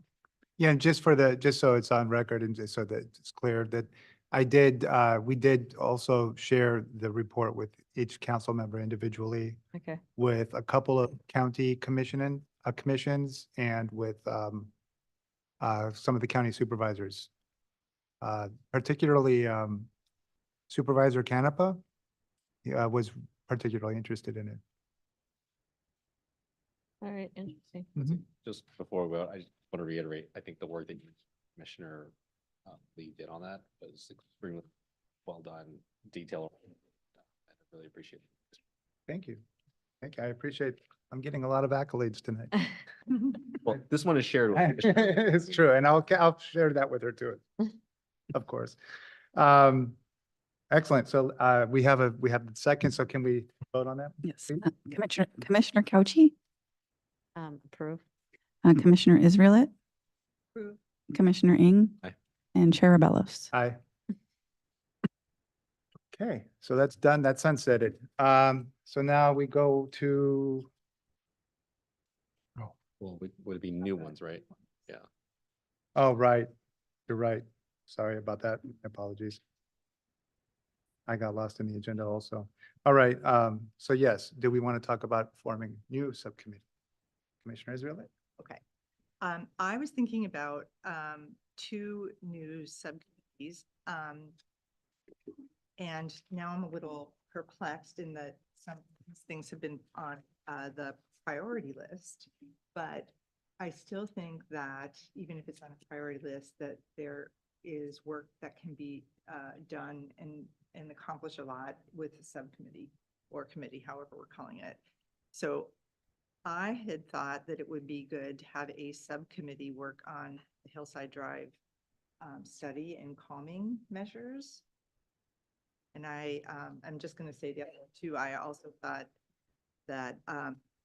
yeah, and just so it's on record and just so that it's clear that we did also share the report with each council member individually, okay, with a couple of county commissions and with some of the county supervisors. Particularly Supervisor Canepa was particularly interested in it. All right, interesting. Mhm. Just before we go, I just want to reiterate, I think the work that you, Commissioner Lee did on that was extremely well done, detailed. I really appreciate it. Thank you. Thank you. I appreciate, I'm getting a lot of accolades tonight. Well, this one is shared. with Commissioner. It's true, and I'll share that with her too, of course. Excellent. So we have the second, so can we vote on that? Yes. please? Commissioner Kauchi, Approve. Commissioner Israelit, Approve. Commissioner Ing, Aye. and Chair Rebellos. Aye. Okay, so that's done. That's sunsetted. So now we go to, Well, would it be new ones, right? oh, right. You're right. Sorry about that. Apologies. I got lost in the agenda also. All right, so yes, do we want to talk about forming new subcommittee? Commissioner Israeli? Okay. I was thinking about two new subcommittees. And now I'm a little perplexed in that some of these things have been on the priority list. But I still think that even if it's on a priority list, that there is work that can be done and accomplish a lot with the subcommittee or committee, however we're calling it. So I had thought that it would be good to have a subcommittee work on the Hillside Drive study and calming measures. And I'm just going to say the other two. I also thought that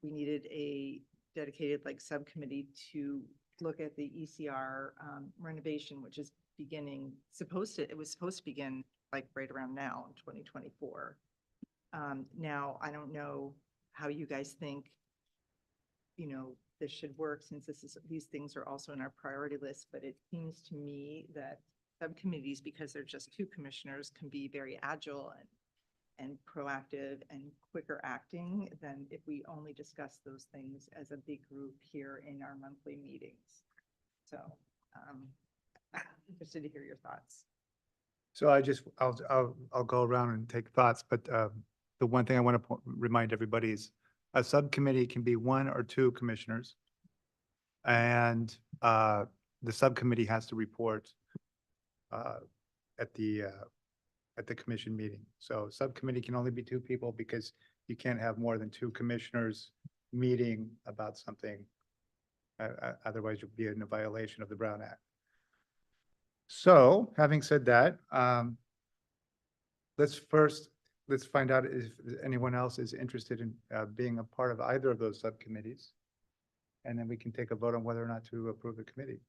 we needed a dedicated subcommittee to look at the ECR renovation, which is it was supposed to begin right around now in 2024. Now, I don't know how you guys think, this should work since these things are also in our priority list, but it seems to me that subcommittees, because they're just two commissioners, can be very agile and proactive and quicker acting than if we only discuss those things as a big group here in our monthly meetings. So I'm interested to hear your thoughts. So I'll go around and take thoughts, but the one thing I want to remind everybody is a subcommittee can be one or two commissioners. And the subcommittee has to report at the commission meeting. So subcommittee can only be two people because you can't have more than two commissioners meeting about something. Otherwise you'll be in a violation of the Brown Act. So having said that, let's find out if anyone else is interested in being a part of either of those subcommittees. And then we can take a vote on whether or not to approve the committee.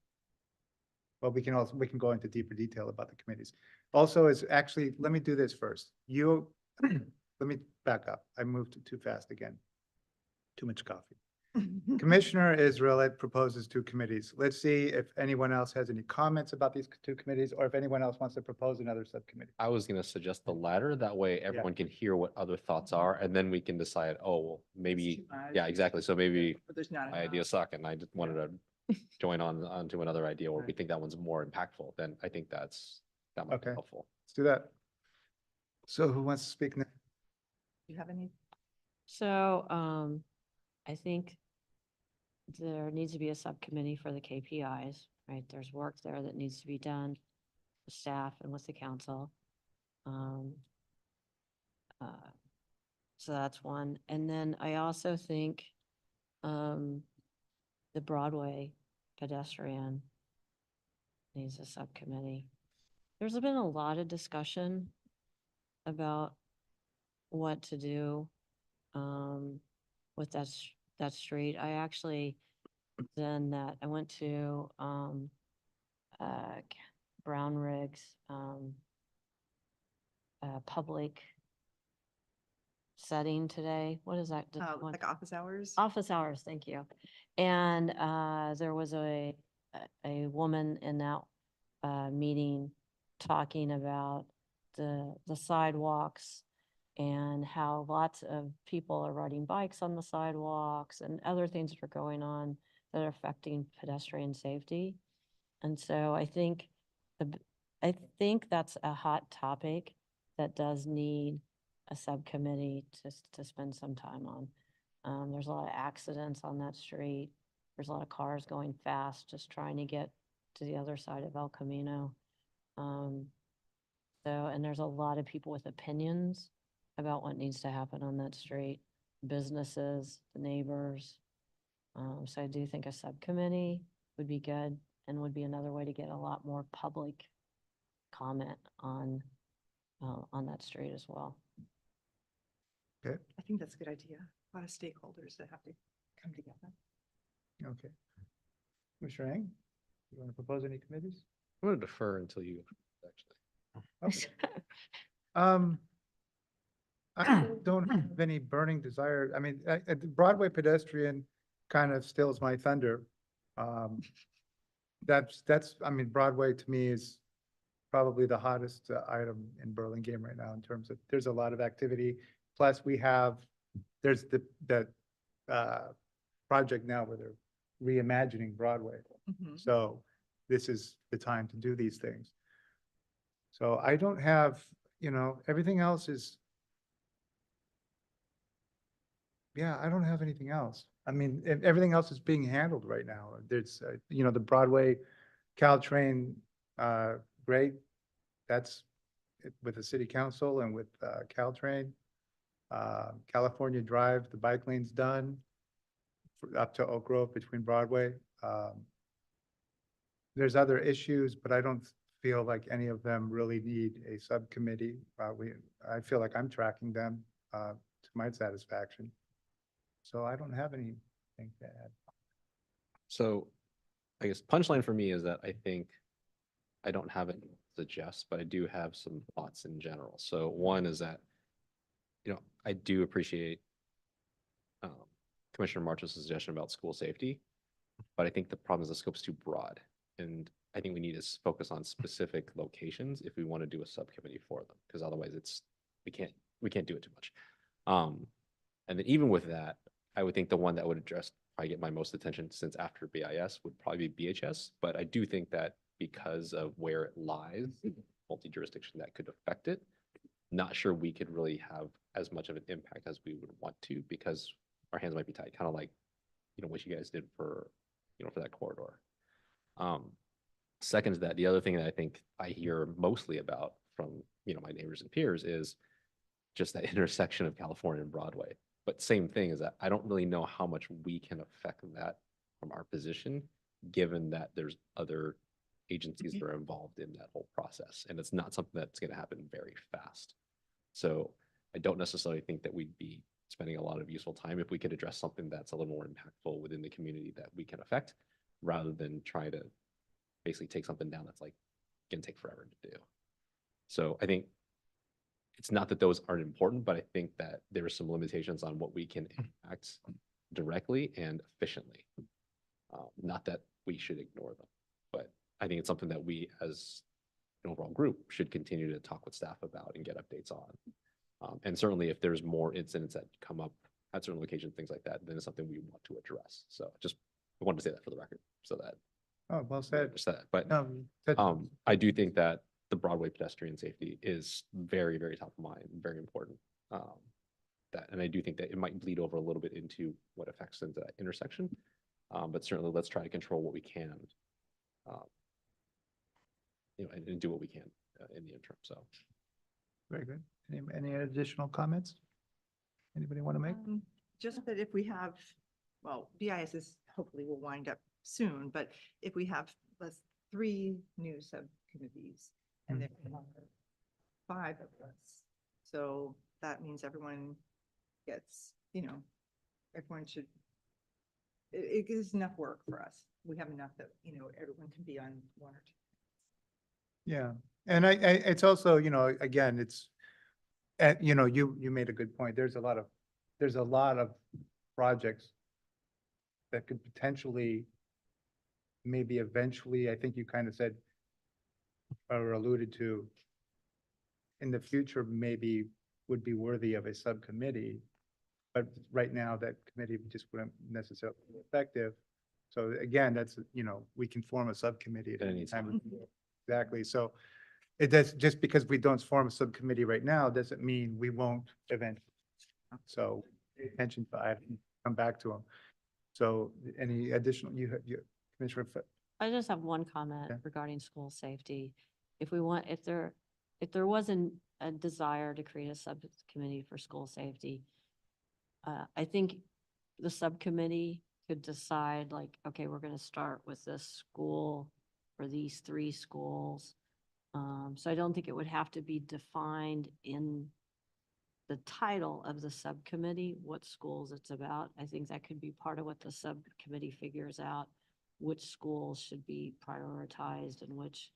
Well, we can go into deeper detail about the committees. Also, let me do this first. Let me back up. I moved too fast again. Too much coffee. Commissioner Israel proposes two committees. Let's see if anyone else has any comments about these two committees, or if anyone else wants to propose another subcommittee. I was going to suggest the latter. That way everyone can hear what other thoughts are, and then we can decide, oh, well, maybe, yeah, exactly. So maybe But there's not my idea suck and I just wanted to join onto another idea, or we think that one's more impactful, then I think that might be Okay. helpful. Let's do that. So who wants to speak next? Do you have any? So, I think there needs to be a subcommittee for the KPIs, right? There's work there that needs to be done, with staff and with the council. So that's one. And then I also think, the Broadway pedestrian needs a subcommittee. There's been a lot of discussion about what to do with that street. I actually I went to Brown Riggs public setting today. What is that? the one- Like office hours? Office hours, thank you. And there was a woman in that meeting talking about the sidewalks and how lots of people are riding bikes on the sidewalks and other things that are going on that are affecting pedestrian safety. And so I think that's a hot topic that does need a subcommittee to spend some time on. There's a lot of accidents on that street. There's a lot of cars going fast, just trying to get to the other side of El Camino. And there's a lot of people with opinions about what needs to happen on that street, businesses, the neighbors. So I do think a subcommittee would be good and would be another way to get a lot more public comment on that street as well. I think that's a good idea. A lot of stakeholders that have to come together. Okay. Commissioner Eng, you want to propose any committees? I'm going to defer until you actually. Okay. I don't have any burning desire. I mean, the Broadway pedestrian kind of steals my thunder. I mean, Broadway to me is probably the hottest item in Burlingame right now in terms of, there's a lot of activity. Plus there's that project now where they're reimagining Broadway. Mhm. So this is the time to do these things. So I don't have, everything else is, yeah, I don't have anything else. I mean, everything else is being handled right now. There's, the Broadway Caltrain, great. That's with the city council and with Caltrain. California Drive, the bike lane's done up to Oak Grove between Broadway. There's other issues, but I don't feel like any of them really need a subcommittee. I feel like I'm tracking them to my satisfaction. So I don't have anything to add. So I guess punchline for me is that I think I don't have it to suggest, but I do have some thoughts in general. So one is that, I do appreciate Commissioner March's suggestion about school safety, but I think the problem is the scope's too broad. And I think we need to focus on specific locations if we want to do a subcommittee for them, because otherwise we can't do it too much. And then even with that, I would think the one that would probably get my most attention since after BIS would probably be BHS. But I do think that because of where it lies, multi-jurisdiction, that could affect it. Not sure we could really have as much of an impact as we would want to, because our hands might be tied, kind of like, what you guys did for that corridor. Second to that, the other thing that I think I hear mostly about from, my neighbors and peers is just that intersection of California and Broadway. But same thing is that I don't really know how much we can affect that from our position, given that there's other agencies that are involved in that whole process. And it's not something that's going to happen very fast. So I don't necessarily think that we'd be spending a lot of useful time if we could address something that's a little more impactful within the community that we can affect, rather than try to basically take something down that's like going to take forever to do. So I think it's not that those aren't important, but I think that there are some limitations on what we can impact directly and efficiently. Not that we should ignore them, but I think it's something that we as an overall group should continue to talk with staff about and get updates on. And certainly if there's more incidents that come up at certain locations, things like that, then it's something we want to address. So I wanted to say that for the record so that. Oh, well said. But No, I do think that the Broadway pedestrian safety is very, very top of mind, very important. And I do think that it might bleed over a little bit into what affects into that intersection. But certainly let's try to control what we can, and do what we can in the interim. So. very good. Any additional comments? Anybody want to make? Just that if we have, BIS is hopefully will wind up soon, but if we have 3 new subcommittees and then we have 5 of us, so that means everyone gets, everyone should, it is enough work for us. We have enough that, everyone can be on 1 or 2. Yeah, and it's also, again, it's, you made a good point. There's a lot of projects that could potentially, maybe eventually, I think you kind of said or alluded to, in the future, maybe would be worthy of a subcommittee. But right now, that committee just wouldn't necessarily be effective. So again, that's, we can form a subcommittee at any time. Exactly. So it does, just because we don't form a subcommittee right now, doesn't mean we won't eventually. So pay attention to items come back to them. So any additional, Commissioner, I just have one comment Yeah. regarding school safety. If we want, if there wasn't a desire to create a subcommittee for school safety, I think the subcommittee could decide like, okay, we're gonna start with this school or these 3 schools. So I don't think it would have to be defined in the title of the subcommittee, what schools it's about. I think that could be part of what the subcommittee figures out, which schools should be prioritized and which,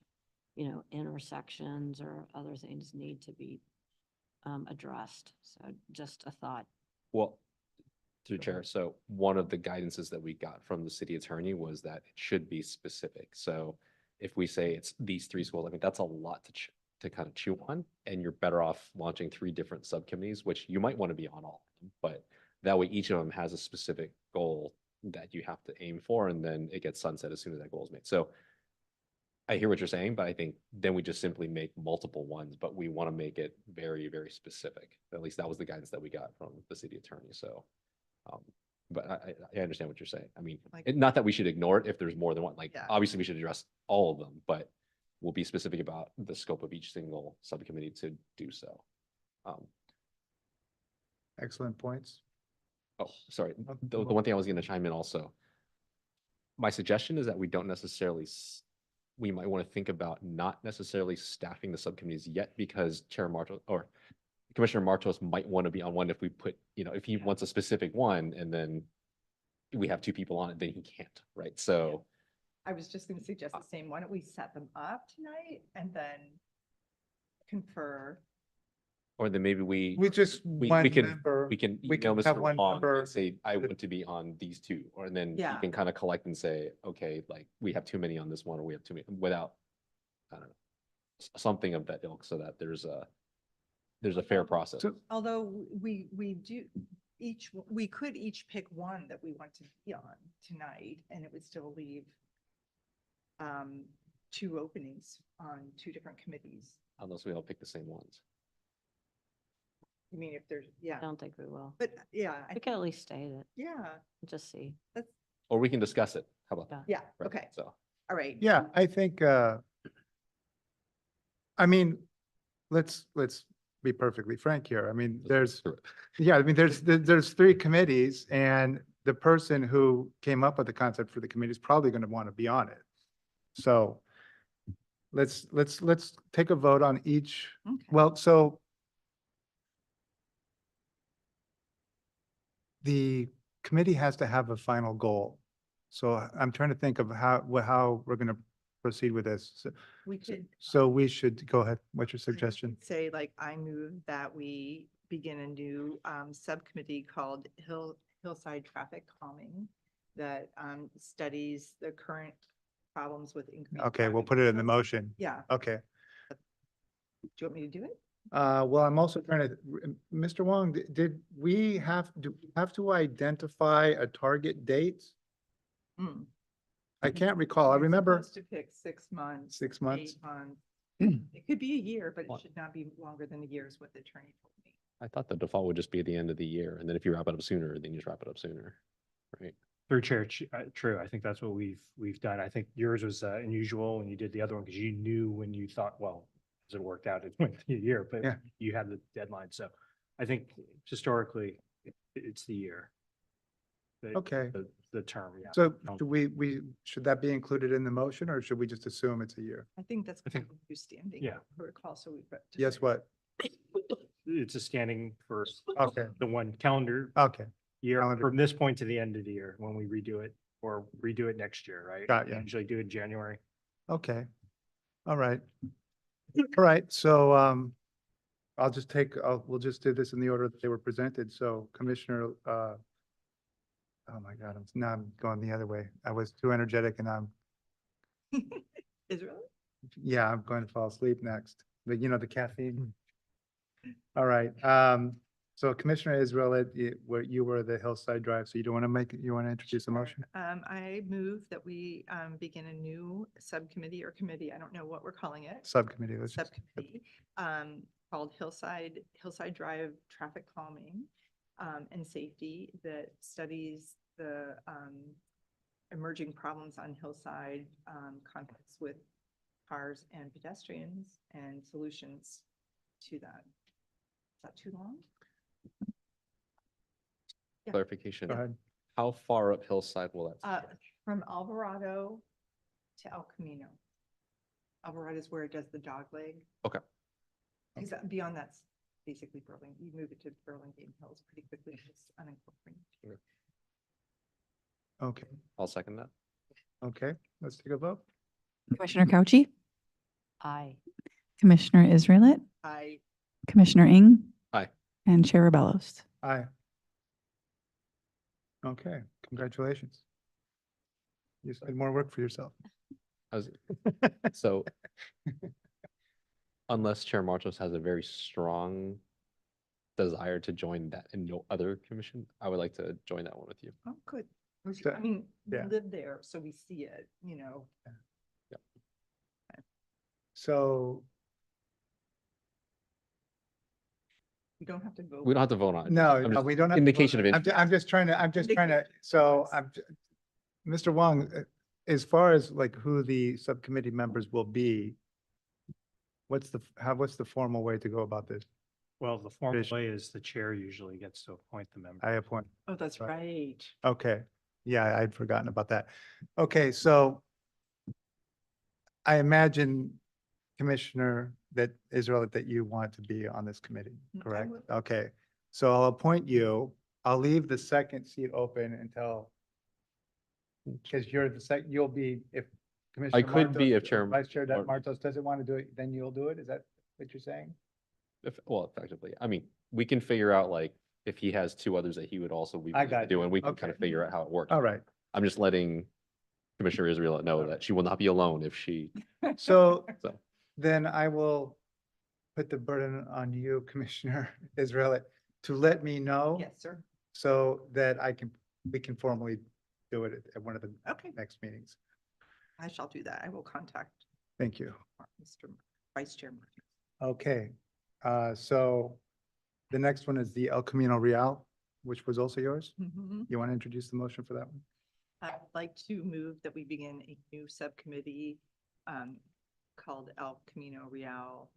intersections or other things need to be addressed. So just a thought. Well, through the chair, so one of the guidances that we got from the city attorney was that it should be specific. So if we say it's these 3 schools, I mean, that's a lot to kind of chew on, and you're better off launching 3 different subcommittees, which you might want to be on all of them, but that way each of them has a specific goal that you have to aim for, and then it gets sunset as soon as that goal is made. So I hear what you're saying, but I think then we just simply make multiple ones, but we want to make it very, very specific. At least that was the guidance that we got from the city attorney, so. But I understand what you're saying. I mean, Like- not that we should ignore it if there's more than one, like, Yeah. obviously we should address all of them, but we'll be specific about the scope of each single subcommittee to do so. excellent points. Oh, sorry, Oh, the well- one thing I was gonna chime in also. My suggestion is that we don't necessarily, we might want to think about not necessarily staffing the subcommittees yet, because Chair Martos or Commissioner Martos might want to be on one if we put, if he wants a specific one and then we have 2 people on it, then he can't, right? So, I was just gonna suggest the same. Why don't we set them up tonight and then confer? or then maybe we We can, member. we can we email can have Mr. one Wong member and say, I want to be on these 2, or then he Yeah. can kind of collect and say, okay, like, we have too many on this one, or we have too many, without, I don't know, something of that ilk, so that there's a fair process. So- Although we do, we could each pick one that we want to be on tonight, and it would still leave 2 openings on 2 different committees. Unless we all pick the same ones. I mean, if there's, I yeah, don't think we will. but yeah, We can at least state it, yeah, just see. Or we can discuss it. How about that? yeah, Right, okay, So, all right. Yeah, I think, I mean, let's be perfectly frank here. I mean, there's, screw it. yeah, I mean, there's 3 committees, and the person who came up with the concept for the committee is probably going to want to be on it. So let's take a vote on each. Okay. Well, so the committee has to have a final goal. So I'm trying to think of how we're going to proceed with this. We could. So we should go ahead. What's your suggestion? Say like, I move that we begin a new subcommittee called Hillside Traffic Calming that studies the current problems with increased. Okay, we'll traffic put it in the control. motion. Yeah, Okay. do you want me to do it? Well, I'm also trying to, Mr. Wong, do we have to identify a target date? Mm. I can't recall. I You're remember supposed to pick 6 months. 6 months. 8 months. It could be a year, but it What? should not be longer than a year is what the attorney told me. I thought the default would just be at the end of the year, and then if you wrap it up sooner, then you just wrap it up sooner, right? Through chair, true. I think that's what we've done. I think yours was unusual when you did the other one because you knew when you thought, well, as it worked out, it went a year, but Yeah. you had the deadline. So I think historically, it's the year. Okay. The term, yeah. So Don't- do we, should that be included in the motion, or should we just assume it's a year? I think that's I kind think- of understanding. yeah. I recall, so we've. Yes, what? It's a standing for Okay, the one calendar okay, year Calendar. from this point to the end of the year when we redo it or redo it next year, right? Got ya. Usually do it in January. okay. All right. All right, so, we'll just do this in the order that they were presented. So Commissioner, oh my God, now I'm going the other way. I was too energetic and Is it really? yeah, I'm going to fall asleep next, but the caffeine. All right, so Commissioner Israel, you were the Hillside Drive, so you want to introduce a motion? I move that we begin a new subcommittee or committee, I don't know what we're calling it. Subcommittee, let's just, Subcommittee called Hillside Drive Traffic Calming. and Safety that studies the emerging problems on Hillside, conflicts with cars and pedestrians and solutions to that. Is that too long? Yeah. Clarification. Go ahead. How far up Hillside will that Uh, stretch? From Alvarado to El Camino. Alvarado is where it does the dog leg. Okay. Because beyond that's basically Burlingame. You move it to Burlingame Hills pretty quickly. It's unincorporated. Okay, I'll second that. okay, let's take a vote. Commissioner Kauchi, Aye. Commissioner Israelit, I, Commissioner Ing. Aye. And Chair Rebellos. Aye. Okay, congratulations. You just had more work for yourself. I was- So unless Chair Martos has a very strong desire to join that and no other commission, I would like to join that one with you. oh, good. So- I mean, we yeah. live there, so we see it, you know. So, You don't have to vote. We don't have to vote on it. no, I'm no, just- we don't have. to vote indication on of it. I'm just trying to, so Mr. Wong, as far as like who the subcommittee members will be, what's the formal way to go about this? Well, the formal Tradition. way is the chair usually gets to appoint the member. I appoint. Oh, that's Right. right. Okay, yeah, I'd forgotten about that. Okay, so I imagine, Commissioner, that Israel, that you want to be on this committee, I correct? would. Okay, so I'll appoint you. I'll leave the second seat open until, because you're the you'll be, if Commissioner. could be Martos if or Chair Vice Chair Mar- Martos doesn't want to do it, then you'll do it? Is that what you're saying? Well, effectively, I mean, we can figure out like if he has two others that he would also be I willing to got do, you. and we can kind of Okay. figure out how it works. All right, I'm just letting Commissioner Israel know that she will not be alone if she, so so. then I will put the burden on you, Commissioner Israel, to let me know. Yes, sir. So that we can formally do it at one of the Okay, next meetings. I shall do that. I will contact Thank you. Mr. Vice Chair Martin. Okay, so the next one is the El Camino Real, which was also yours. Mhm. You want to introduce the motion for that one? I'd like to move that we begin a new subcommittee called El Camino Real.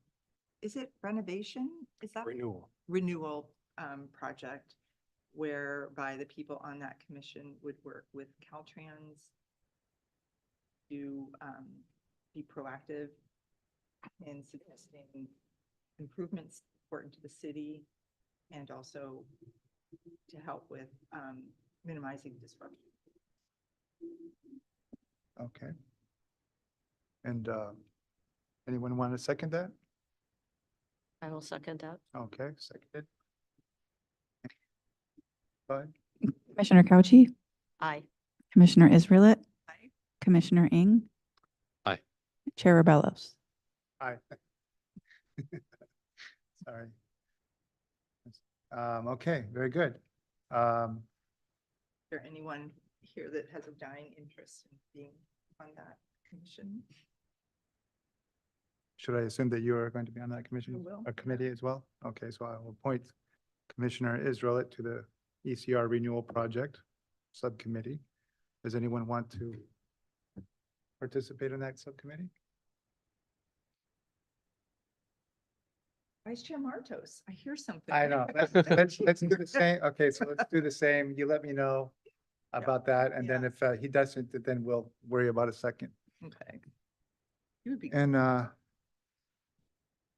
Is it renovation? Is that? Renewal. Renewal project whereby the people on that commission would work with Caltrans to be proactive in suggesting improvements important to the city and also to help with minimizing disruption. Okay. And anyone want to second that? I will second that. Okay, seconded. Go ahead. Commissioner Kauchi, Aye. Commissioner Israelit, Aye. Commissioner Ing. Aye. Chair Rebellos. Aye. Sorry. Okay, very good. Is there anyone here that has a dying interest in being on that commission? Should I assume that you are going to be on that commission will, or committee as well? Okay, so I will appoint Commissioner Israel to the ECR Renewal Project Subcommittee. Does anyone want to participate in that subcommittee? Vice Chair Martos, I hear something. I know. Let's do the same. Okay, so let's do the same. You let me know about that. And then Yeah. if he doesn't, then we'll worry about a second. Okay. You would be. And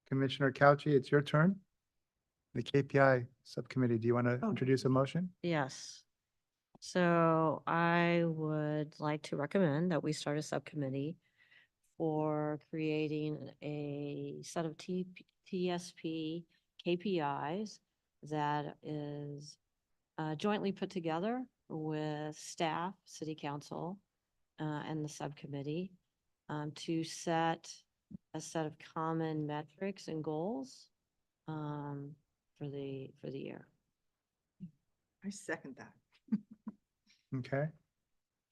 Commissioner Kauchi, it's your turn. The KPI Subcommittee, do you want to Oh. introduce a motion? Yes. So I would like to recommend that we start a subcommittee for creating a set of TSP KPIs that is jointly put together with staff, city council, and the subcommittee to set a set of common metrics and goals for the year. I second that. Okay.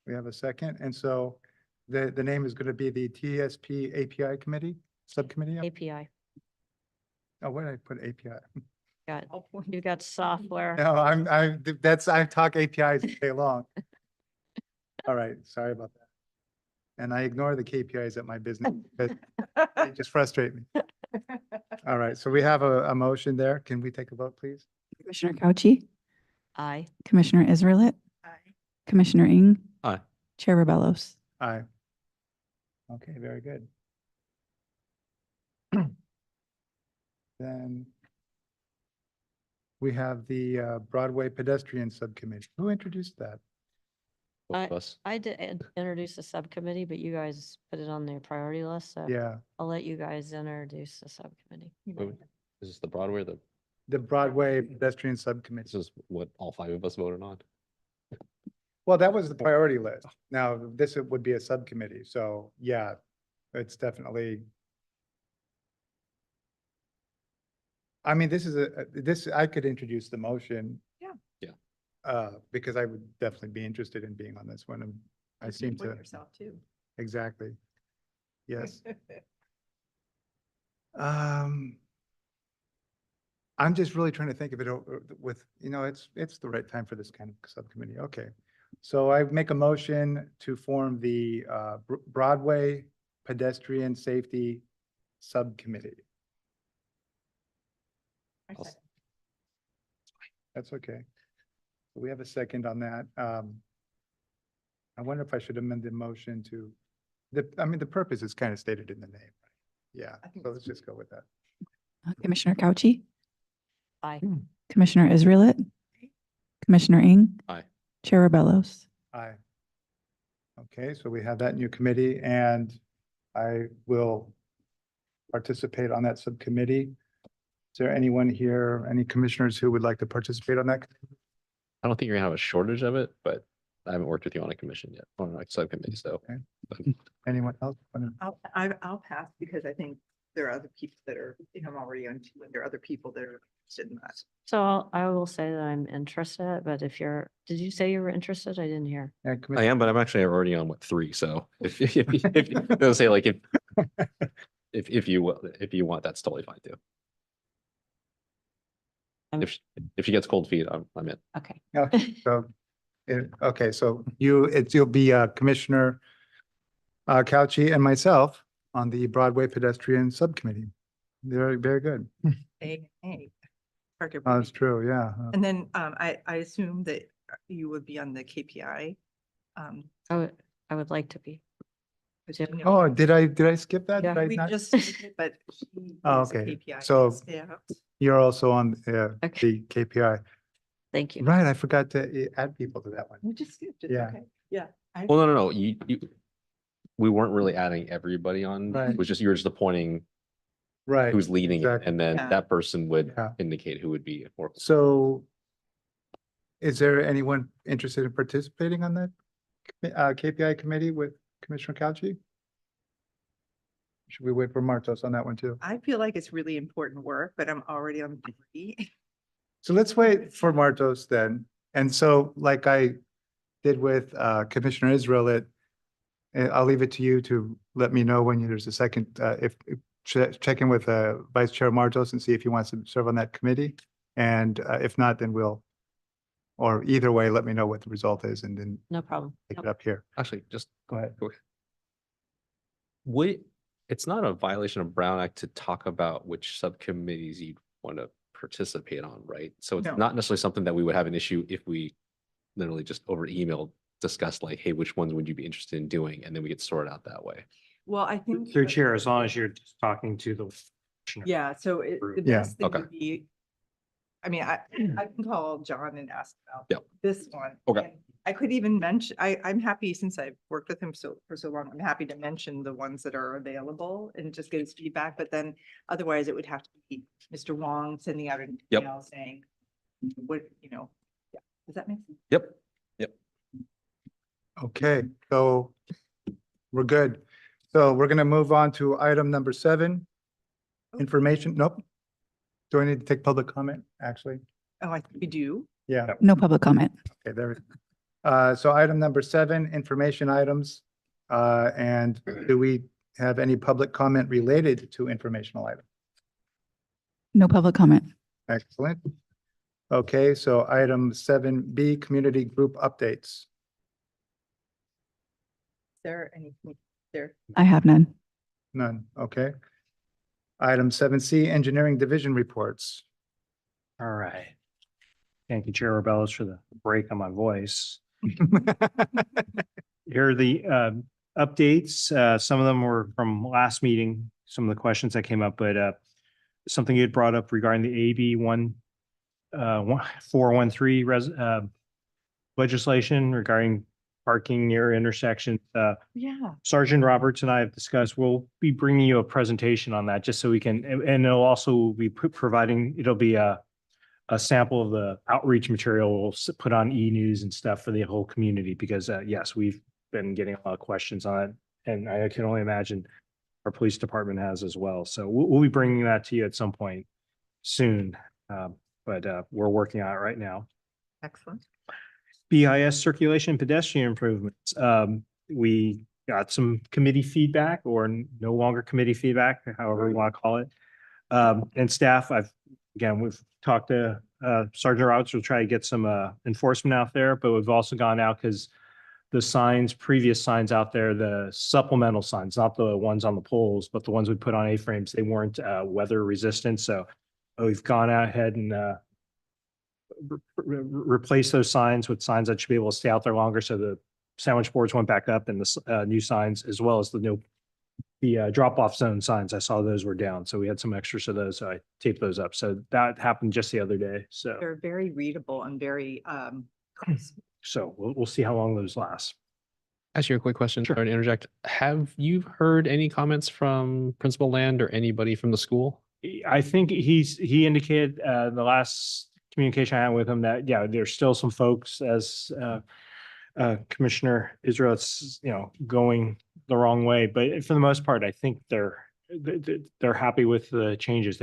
We have a second. And so the name is going to be the TSP API Committee, Subcommittee? API. Oh, where did I put API? Got, All points. you got software. No, I talk APIs all day long. All right, sorry about that. And I ignore the KPIs at my business because they just frustrate me. All right, so we have a motion there. Can we take a vote, please? Commissioner Kauchi, Aye. Commissioner Israelit, Aye. Commissioner Ing. Aye. Chair Rebellos. Aye. Okay, very good. Then we have the Broadway Pedestrian Subcommittee. Who introduced that? Both of us. I did introduce the subcommittee, but you guys put it on the priority list, so Yeah, I'll let you guys introduce the subcommittee. Wait, Is this the Broadway or the Broadway Pedestrian Subcommittee. this is what all 5 of us voted on? Well, that was the priority list. Now, this would be a subcommittee, so yeah, it's definitely. I mean, I could introduce the motion. Yeah. Yeah. Because I would definitely be interested in being on this one, and I You seem appoint to, Yourself too. exactly. Yes. I'm just really trying to think of it with, it's the right time for this kind of subcommittee. Okay. So I make a motion to form the Broadway Pedestrian Safety Subcommittee. I I'll second. That's okay. We have a second on that. I wonder if I should amend the motion to, the purpose is kind of stated in the name. Right? Yeah, I think so it's let's just go with that. Commissioner Kauchi, Aye. Commissioner Israelit, Commissioner Ing. Aye. Chair Rebellos. Aye. Okay, so we have that new committee and I will participate on that subcommittee. Is there anyone here, any commissioners who would like to participate on that? I don't think you're gonna have a shortage of it, but I haven't worked with you on a commission yet, or like subcommittee, so. Okay. but Anyone else? I'll pass because I think there are other people that are, I'm already on two, and there are other people that are interested in that. So I will say that I'm interested, but if you're, did you say you were interested? I didn't hear. Yeah, I am, but I'm actually already on 3, so if they'll say like if you want, that's totally fine too. I'm- If she gets cold feet, I'm in. Okay. Okay, so, okay, so you'll be Commissioner Kauchi and myself on the Broadway Pedestrian Subcommittee. Very, very good. Hey. Park Oh, that's everybody. true, yeah. And then I assume that you would be on the KPI. I would like to be. 'cause Yeah. you know, Oh, did I skip that? Yeah. Did I We not? just, but. she Oh, is a okay. KPI. So- Yeah. You're also on Okay. the KPI. Thank you. Right, I forgot to add people to that one. We just skipped it. Yeah. Okay. Yeah. Well, no, we weren't really adding everybody on. Right. It was just, you were just appointing Right. who's leading it, exactly. and then Yeah. that person would Yeah. indicate who would be more. So is there anyone interested in participating on that KPI committee with Commissioner Kauchi? Should we wait for Martos on that one too? I feel like it's really important work, but I'm already on 3. So let's wait for Martos then. And so like I did with Commissioner Israelit, I'll leave it to you to let me know when there's a second, check in with Vice Chair Martos and see if he wants to serve on that committee. And if not, then or either way, let me know what the result is and then No problem. take it up here. Actually, just Go ahead. it's not a violation of Brown Act to talk about which subcommittees you'd want to participate on, right? So it's No. not necessarily something that we would have an issue if we literally just over email discussed like, hey, which ones would you be interested in doing? And then we get sorted out that way. Well, I think. Through chair, as long as you're just talking to the. commissioner. Yeah, so the Yeah. best thing Okay. would be, I mean, I can call John and ask about Yep. this one. Okay. And I could even mention, I'm happy, since I've worked with him for so long, I'm happy to mention the ones that are available and just get his feedback, but then otherwise it would have to be Mr. Wong sending out an Yep. email saying, what, yeah, does that make sense? Yep. Okay, so we're good. So we're going to move on to item number 7. Information, nope. Do I need to take public comment, actually? Oh, I think we do. Yeah, No public comment. okay, there. So item number 7, information items. And do we have any public comment related to informational items? No public comment. Excellent. Okay, so item 7B, community group updates. Is there any, there? I have none. None, okay. Item 7C, engineering division reports. All right. Thank you, Chair Rebellos, for the break on my voice. Here are the updates. Some of them were from last meeting, some of the questions that came up, but something you had brought up regarding the AB 413 legislation regarding parking near intersections. Yeah. Sergeant Roberts and I have discussed, we'll be bringing you a presentation on that just so we can, and it'll also be providing, it'll be a sample of the outreach material we'll put on e-news and stuff for the whole community, because yes, we've been getting a lot of questions on it. And I can only imagine our police department has as well. So we'll be bringing that to you at some point soon. But we're working on it right now. Excellent. BIS circulation pedestrian improvements. We got some committee feedback, or no longer committee feedback, however we want to call it. And staff, we've talked to Sergeant Roberts. We'll try to get some enforcement out there, but we've also gone out because the previous signs out there, the supplemental signs, not the ones on the poles, but the ones we put on A-frames, they weren't weather resistant. So we've gone out ahead and replace those signs with signs that should be able to stay out there longer. So the sandwich boards went back up, and the new signs, as well as the drop-off zone signs, I saw those were down. So we had some extras of those. So I taped those up. So that happened just the other day. So, They're very readable and very, crisp. so we'll see how long those last. Ask you a quick question. Sure. Sorry to interject. Have you heard any comments from Principal Land or anybody from the school? I think he indicated the last communication I had with him that, yeah, there's still some folks, as Commissioner Israel, it's, going the wrong way. But for the most part, I think they're happy with the changes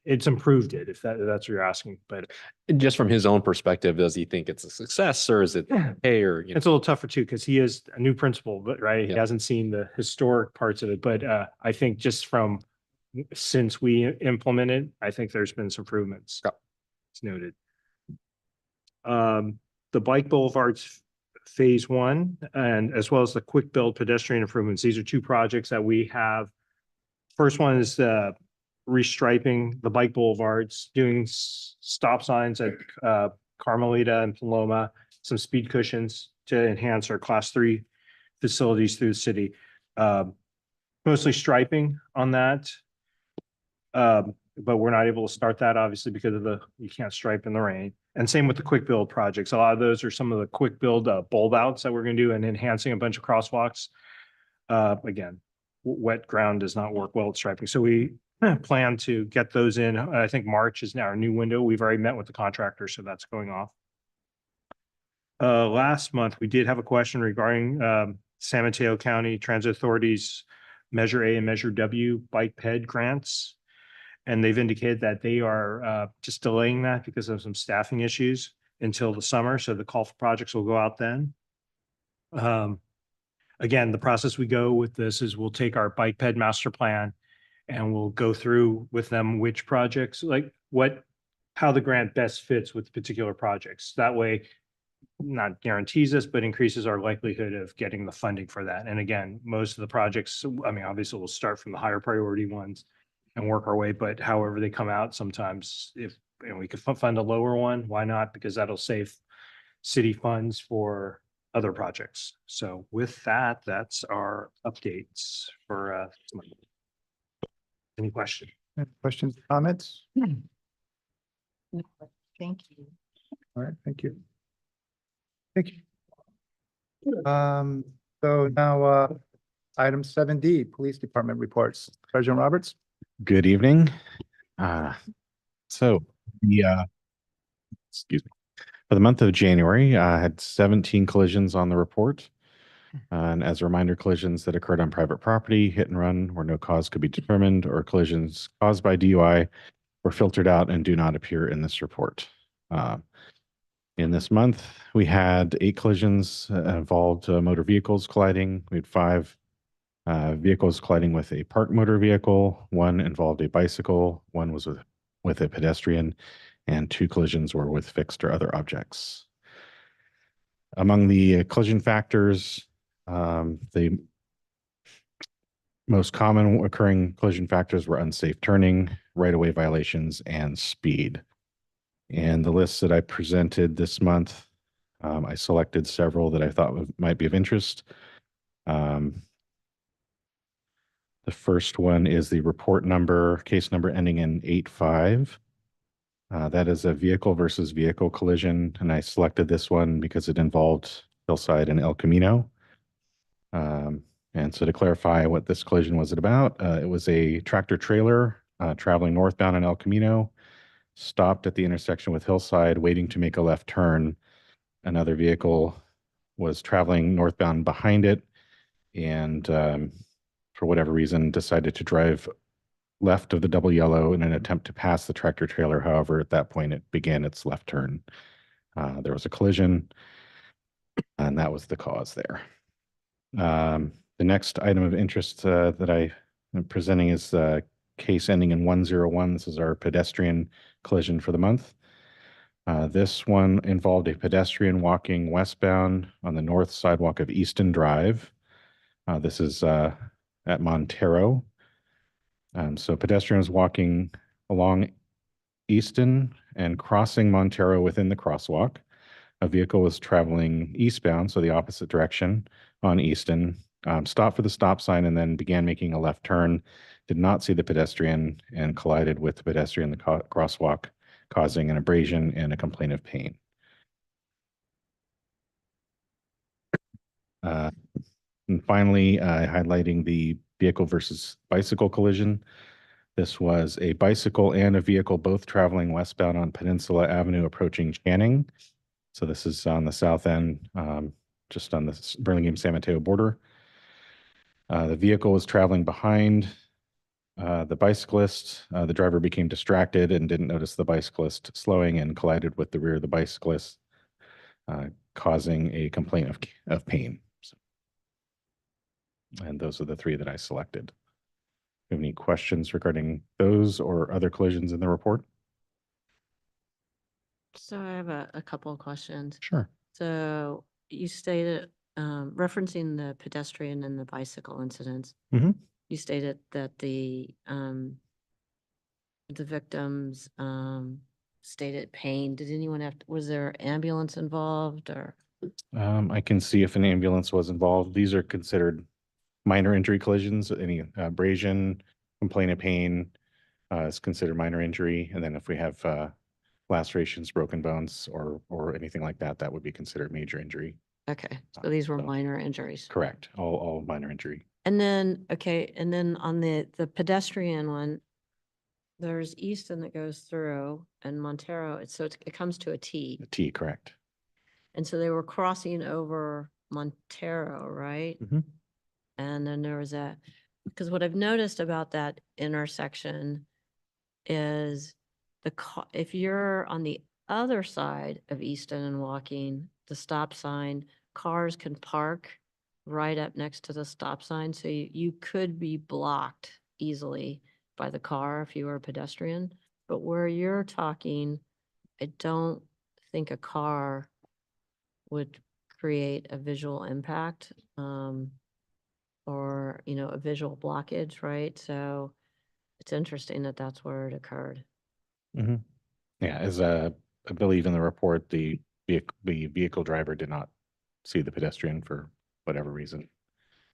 it's improved it, if that's what you're asking. But Just from his own perspective, does he think it's a success, or is it hey, or it's a little tougher too, because he is a new principal, but right, he Yeah. hasn't seen the historic parts of it. But I think just since we implemented, I think there's been some improvements. Yeah. It's noted. The bike boulevards phase 1, and as well as the quick build pedestrian improvements. These are two projects that we have. First one is restriping the bike boulevards, doing stop signs at Carmelita and Paloma, some speed cushions to enhance our class 3 facilities through the city. Mostly striping on that. But we're not able to start that obviously because of you can't stripe in the rain. And same with the quick build projects. A lot of those are some of the quick build bulb outs that we're going to do, and enhancing a bunch of crosswalks. Again, wet ground does not work well at striping. So we plan to get those in. I think March is now our new window. We've already met with the contractor, so that's going off. Last month, we did have a question regarding San Mateo County Transit Authority's Measure A and Measure W bike ped grants. And they've indicated that they are just delaying that because of some staffing issues until the summer. So the call for projects will go out then. Again, the process we go with this is we'll take our bike ped master plan and we'll go through with them which projects, how the grant best fits with particular projects. That way, not guarantees us, but increases our likelihood of getting the funding for that. And again, most of the projects, obviously we'll start from the higher priority ones and work our way, but however they come out, sometimes if we could fund a lower one, why not? Because that'll save city funds for other projects. So with that, that's our updates for any question? Questions, comments? No, thank you. All right, thank you. Thank you. So now, item 7D, Police Department reports. Sergeant Roberts? Good evening. So excuse me. For the month of January, I had 17 collisions on the report. And as a reminder, collisions that occurred on private property, hit and run where no cause could be determined, or collisions caused by DUI were filtered out and do not appear in this report. In this month, we had 8 collisions involved motor vehicles colliding. We had 5 vehicles colliding with a parked motor vehicle. 1 involved a bicycle. 1 was with with a pedestrian, and 2 collisions were with fixed or other objects. Among the collision factors, the most common occurring collision factors were unsafe turning, right-of-way violations, and speed. And the lists that I presented this month, I selected several that I thought might be of interest. The first one is the report number, case number ending in 85. That is a vehicle versus vehicle collision, and I selected this one because it involved Hillside and El Camino. And so to clarify what this collision was about, it was a tractor trailer traveling northbound on El Camino, stopped at the intersection with Hillside, waiting to make a left turn. Another vehicle was traveling northbound behind it, and for whatever reason, decided to drive left of the double yellow in an attempt to pass the tractor trailer. However, at that point, it began its left turn. There was a collision, and that was the cause there. The next item of interest that I am presenting is case ending in 101. This is our pedestrian collision for the month. This one involved a pedestrian walking westbound on the north sidewalk of Easton Drive. This is at Montero. So pedestrian was walking along Easton and crossing Montero within the crosswalk. A vehicle was traveling eastbound, so the opposite direction on Easton, stopped for the stop sign and then began making a left turn, did not see the pedestrian and collided with the pedestrian in the crosswalk, causing an abrasion and a complaint of pain. And finally, highlighting the vehicle versus bicycle collision. This was a bicycle and a vehicle both traveling westbound on Peninsula Avenue approaching Channing. So this is on the south end, just on the Burlingame-San Mateo border. The vehicle was traveling behind the bicyclist. The driver became distracted and didn't notice the bicyclist slowing and collided with the rear of the bicyclist, causing a complaint of pain. And those are the 3 that I selected. Do you have any questions regarding those or other collisions in the report? So I have a couple of questions. Sure. So you stated, referencing the pedestrian and the bicycle incidents. Mhm. You stated that the victims, stated pain. Did anyone was there ambulance involved or? I can see if an ambulance was involved. These are considered minor injury collisions. Any abrasion, complaint of pain is considered minor injury. And then if we have lacerations, broken bones, or anything like that, that would be considered major injury. Okay, so these were So- minor injuries. Correct. All minor injury. And then, okay, and then on the pedestrian one, there's Easton that goes through and Montero, it comes to a T. The T, correct. And so they were crossing over Montero, right? Mhm. And then there was because what I've noticed about that intersection is if you're on the other side of Easton and walking the stop sign, cars can park right up next to the stop sign. So you could be blocked easily by the car if you were a pedestrian. But where you're talking, I don't think a car would create a visual impact, or, a visual blockage, right? So it's interesting that that's where it occurred. Mhm. Yeah, as I believe in the report, the vehicle driver did not see the pedestrian for whatever reason.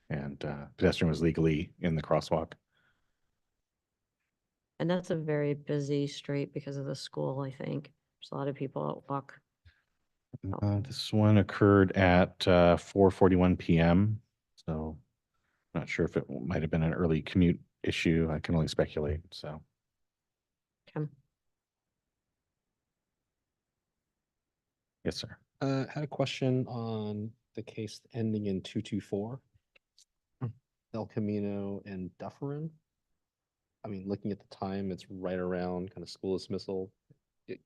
And pedestrian was legally in the crosswalk. And that's a very busy street because of the school, I think. There's a lot of people that walk. This one occurred at 4:41 p.m. So not sure if it might have been an early commute issue. I can only speculate. So Okay. yes, sir. Had a question on the case ending in 224. El Camino and Dufferin. I mean, looking at the time, it's right around kind of school dismissal.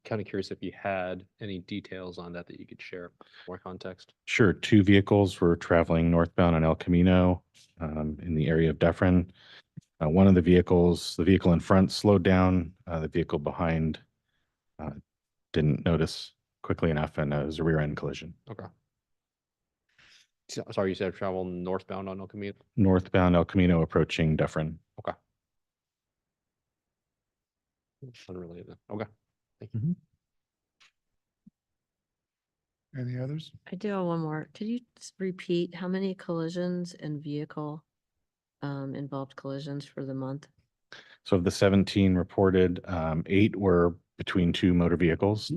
Kind of curious if you had any details on that you could share, more context. Sure. 2 vehicles were traveling northbound on El Camino in the area of Dufferin. One of the vehicle in front slowed down. The vehicle behind didn't notice quickly enough, and it was a rear end collision. Okay. Sorry, you said travel northbound on El Camino? Northbound El Camino approaching Dufferin. Okay. Unrelated. then. Okay. Any others? I do have one more. Could you repeat how many collisions and vehicle involved collisions for the month? So of the 17 reported, 8 were between 2 motor vehicles.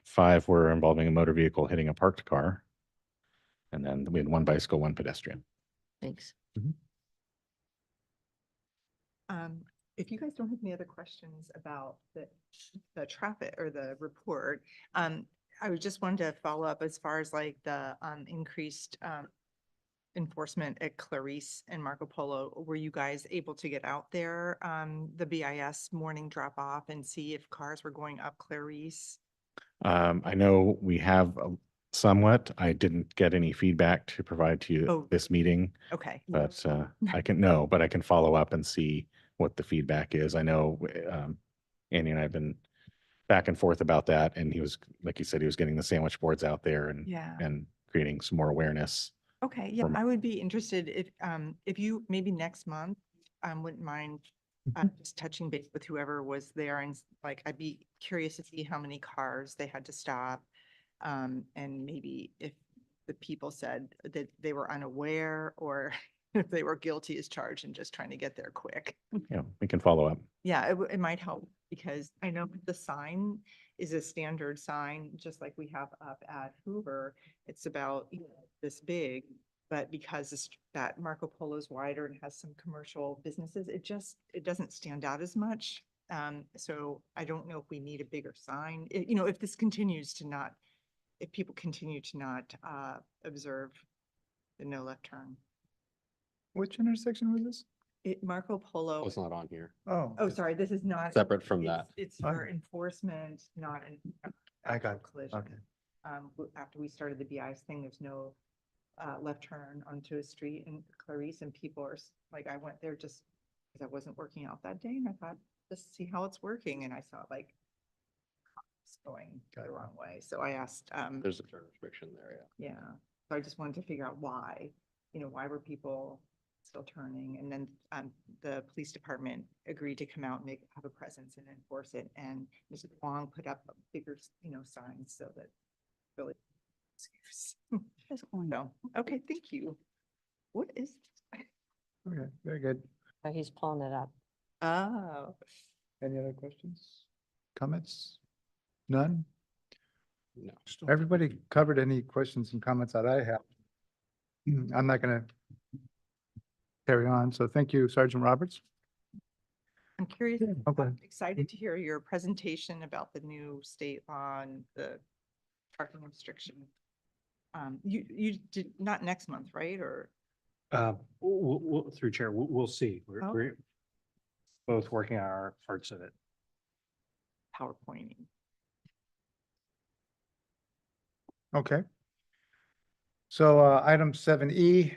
5 were involving a motor vehicle hitting a parked car. And then we had 1 bicycle, 1 pedestrian. Thanks. If you guys don't have any other questions about the traffic or the report, I was just wanted to follow up as far as like the increased enforcement at Clarice and Marco Polo. Were you guys able to get out there, the BIS morning drop off and see if cars were going up Clarice? I know we have somewhat. I didn't get any feedback to provide to you Oh. at this meeting, Okay. but I can follow up and see what the feedback is. I know Andy and I have been back and forth about that, and he was, like you said, he was getting the sandwich boards out there Yeah. and creating some more awareness. Okay, yeah, from- I would be interested if you, maybe next month, wouldn't mind just touching base with whoever was there and like, I'd be curious to see how many cars they had to stop. And maybe if the people said that they were unaware or if they were guilty as charged and just trying to get there quick. Yeah, we can follow up. Yeah, it might help because I know the sign is a standard sign, just like we have up at Hoover. It's about this big, but because that Marco Polo is wider and has some commercial businesses, it doesn't stand out as much. So I don't know if we need a bigger sign, if this continues to not, if people continue to not observe the no left turn. Which intersection was this? Marco Polo. Oh, it's not on here. Oh, sorry, this is not. Separate from it's- that. It's for Okay. enforcement, not an. I got actual it. collision. Okay. After we started the BIS thing, there's no left turn onto a street in Clarice and people are like, I went there just because I wasn't working out that day and I thought, just see how it's working. And I saw like it's going Got the it. wrong way. So I asked, There's a turn restriction there, yeah. yeah, so I just wanted to figure out why, why were people still turning? And then the police department agreed to come out and have a presence and enforce it. And Mr. Wong put up bigger, signs so that really. So, okay, thank you. What is? Okay, very good. Oh, he's pulling it up. Oh, Any other questions? Comments? None? No. Everybody covered any questions and comments that I have. I'm not gonna carry on, so thank you, Sergeant Roberts. I'm curious. Okay. I'm excited to hear your presentation about the new state law and the parking restriction. You did not next month, right? Or, Through chair, we'll see. Oh. We're both working on our parts of it. PowerPointing. Okay. So item 7E,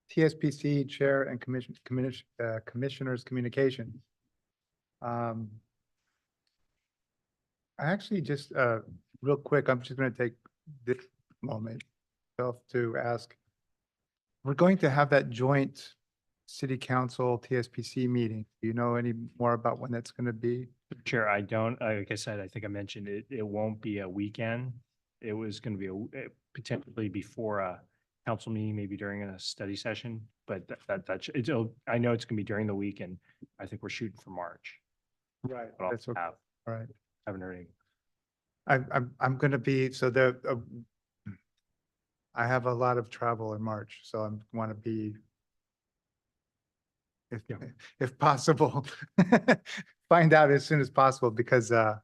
TSPC Chair and Commissioners Communication. I actually just, real quick, I'm just going to take this moment to ask. We're going to have that joint City Council TSPC meeting. Do you know any more about when that's going to be? Chair, I don't, like I said, I think I mentioned it, it won't be a weekend. It was going to be potentially before a council meeting, maybe during a study session, but I know it's going to be during the week and I think we're shooting for March. Right. But I'll That's okay. All right. haven't heard anything. I'm gonna be, so I have a lot of travel in March, so I'm want to be if possible, find out as soon as possible because I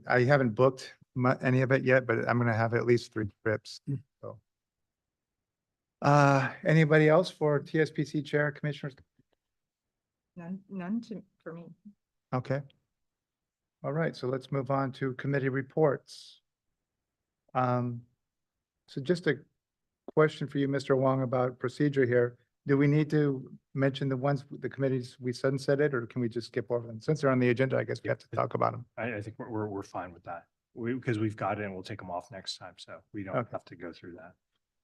haven't booked any of it yet, but I'm gonna have at least 3 trips, so. Anybody else for TSPC Chair, Commissioners? None for me. Okay. All right, so let's move on to committee reports. So just a question for you, Mr. Wong, about procedure here. Do we need to mention the ones, the committees we sunsetted, or can we just skip over them? Since they're on the agenda, I guess we have to talk about them. I think we're fine with that. Because we've got it and we'll take them off next time, so we don't Okay. have to go through that.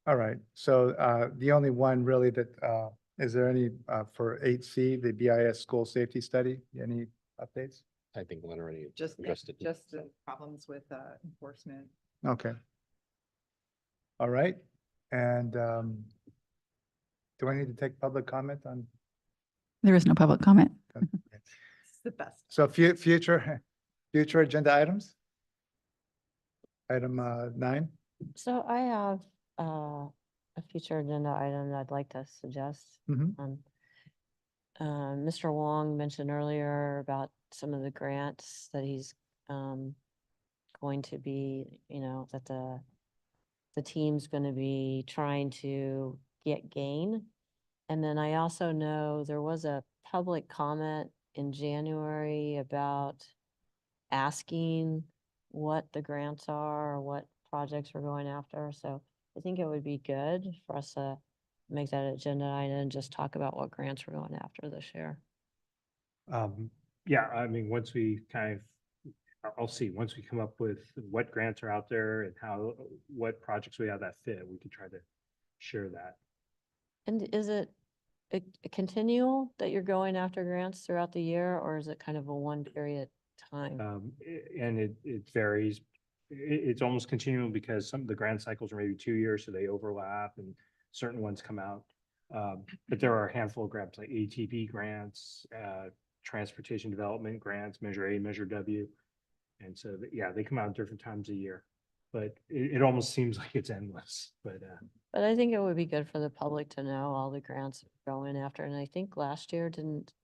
All right, so the only one really that, is there any, for 8C, the BIS school safety study, any updates? I think Lynn already Just, addressed it. just the problems with enforcement. Okay. All right, and do I need to take public comment on? There is no public comment. It's the best. So future agenda items? Item 9? So I have a future agenda item that I'd like to suggest. Mhm. Mr. Wong mentioned earlier about some of the grants that he's going to be, that the team's going to be trying to gain. And then I also know there was a public comment in January about asking what the grants are, or what projects we're going after. So I think it would be good for us to make that agenda item and just talk about what grants we're going after this year. Yeah, I mean, once we I'll see, once we come up with what grants are out there and what projects we have that fit, we could try to share that. And is it a continual that you're going after grants throughout the year, or is it kind of a one period time? And it varies. It's almost continual because some of the grant cycles are maybe 2 years, so they overlap and certain ones come out. But there are a handful of grants like ATP grants, transportation development grants, Measure A, Measure W. And so, yeah, they come out at different times a year, but it almost seems like it's endless, but But I think it would be good for the public to know all the grants we're going after. And I think last year, didn't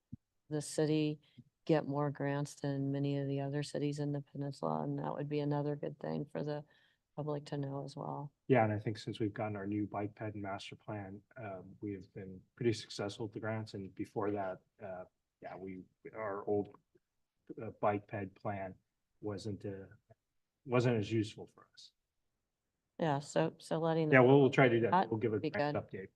the city get more grants than many of the other cities in the peninsula? And that would be another good thing for the public to know as well. yeah, and I think since we've gotten our new bike ped and master plan, we have been pretty successful with the grants. And before that, yeah, our old bike ped plan wasn't as useful for us. Yeah, so letting. Yeah, them we'll know try to do that. that We'll give a would be grant good. update.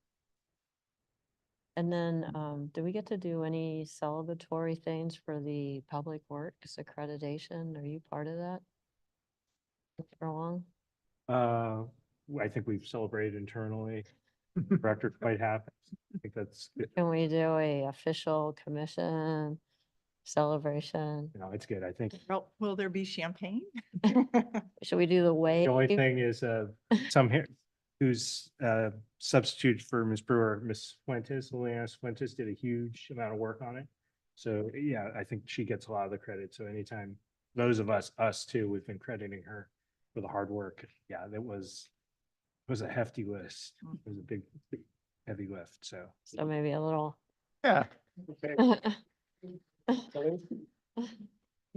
And then, do we get to do any celebratory things for the Public Works accreditation? Are you part of that? For long? I think we've celebrated internally. Director's quite happy. I think that's, Can we do a official commission celebration? it's good. I think Will there be champagne? Should we do the wave? the only thing is, some here, who's substitute for Ms. Brewer, Ms. Fuentes, Liliana Fuentes did a huge amount of work on it. So, yeah, I think she gets a lot of the credit. So anytime, those of us too, we've been crediting her for the hard work. Yeah, it was a hefty list. It was a big, heavy lift, so. So maybe a little. Yeah,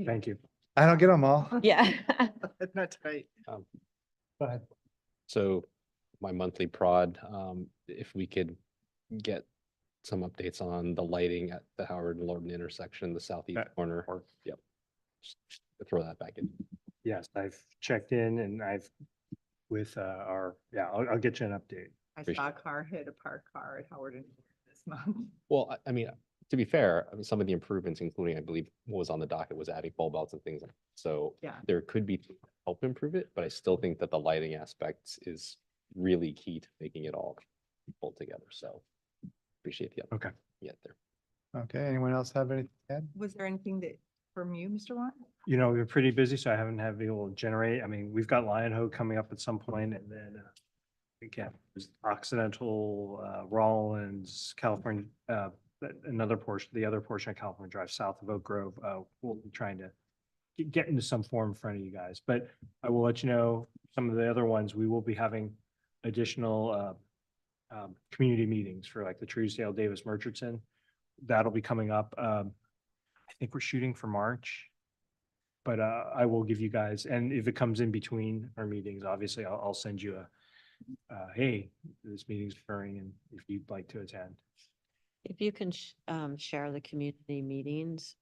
Thank you. I don't get them all. Yeah. That's right. Go ahead. So my monthly prod, if we could get some updates on the lighting at the Howard and Lorden intersection, the southeast That- corner. Yep. Just throw that back in. Yes, I've checked in and with I'll get you an update. I Appreciate saw a car hit a parked car at Howard and this month. Well, I mean, to be fair, I mean, some of the improvements, including, I believe, what was on the docket was adding bulb outs and things. So Yeah. there could be help improve it, but I still think that the lighting aspects is really key to making it all pull together. So appreciate the Okay. Get there. Okay, anyone else have anything to add? Was there anything that, from you, Mr. Wong? We're pretty busy, so I haven't had been able to generate. I mean, we've got Lion Ho coming up at some point, and then again, there's Occidental, Rollins, California, another portion, the other portion of California Drive south of Oak Grove. We'll be trying to get into some form in front of you guys, but I will let you know some of the other ones. We will be having additional community meetings for like the Truesdale Davis Murchison. That'll be coming up. I think we're shooting for March. But I will give you guys, and if it comes in between our meetings, obviously I'll send you hey, this meeting's occurring and if you'd like to attend. If you can share the community meetings,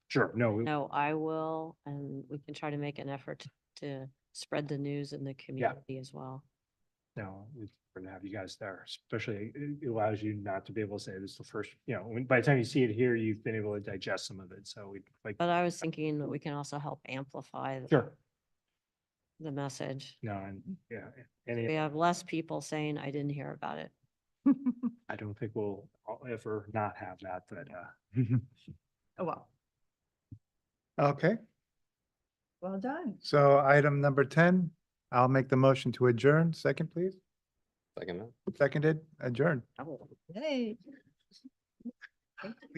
Sure, no, no, I will, and we can try to make an effort to spread the news in the community as well. No, it's important to have you guys there, especially it allows you not to be able to say this is the first, by the time you see it here, you've been able to digest some of it. So we like, But I was thinking that we can also help amplify sure. the message. No, and yeah, We any, have less people saying, I didn't hear about it. I don't think we'll ever not have that, but Oh, well, Okay, well done. so item number 10, I'll make the motion to adjourn. Second, please. Second. Seconded, adjourn. Hey.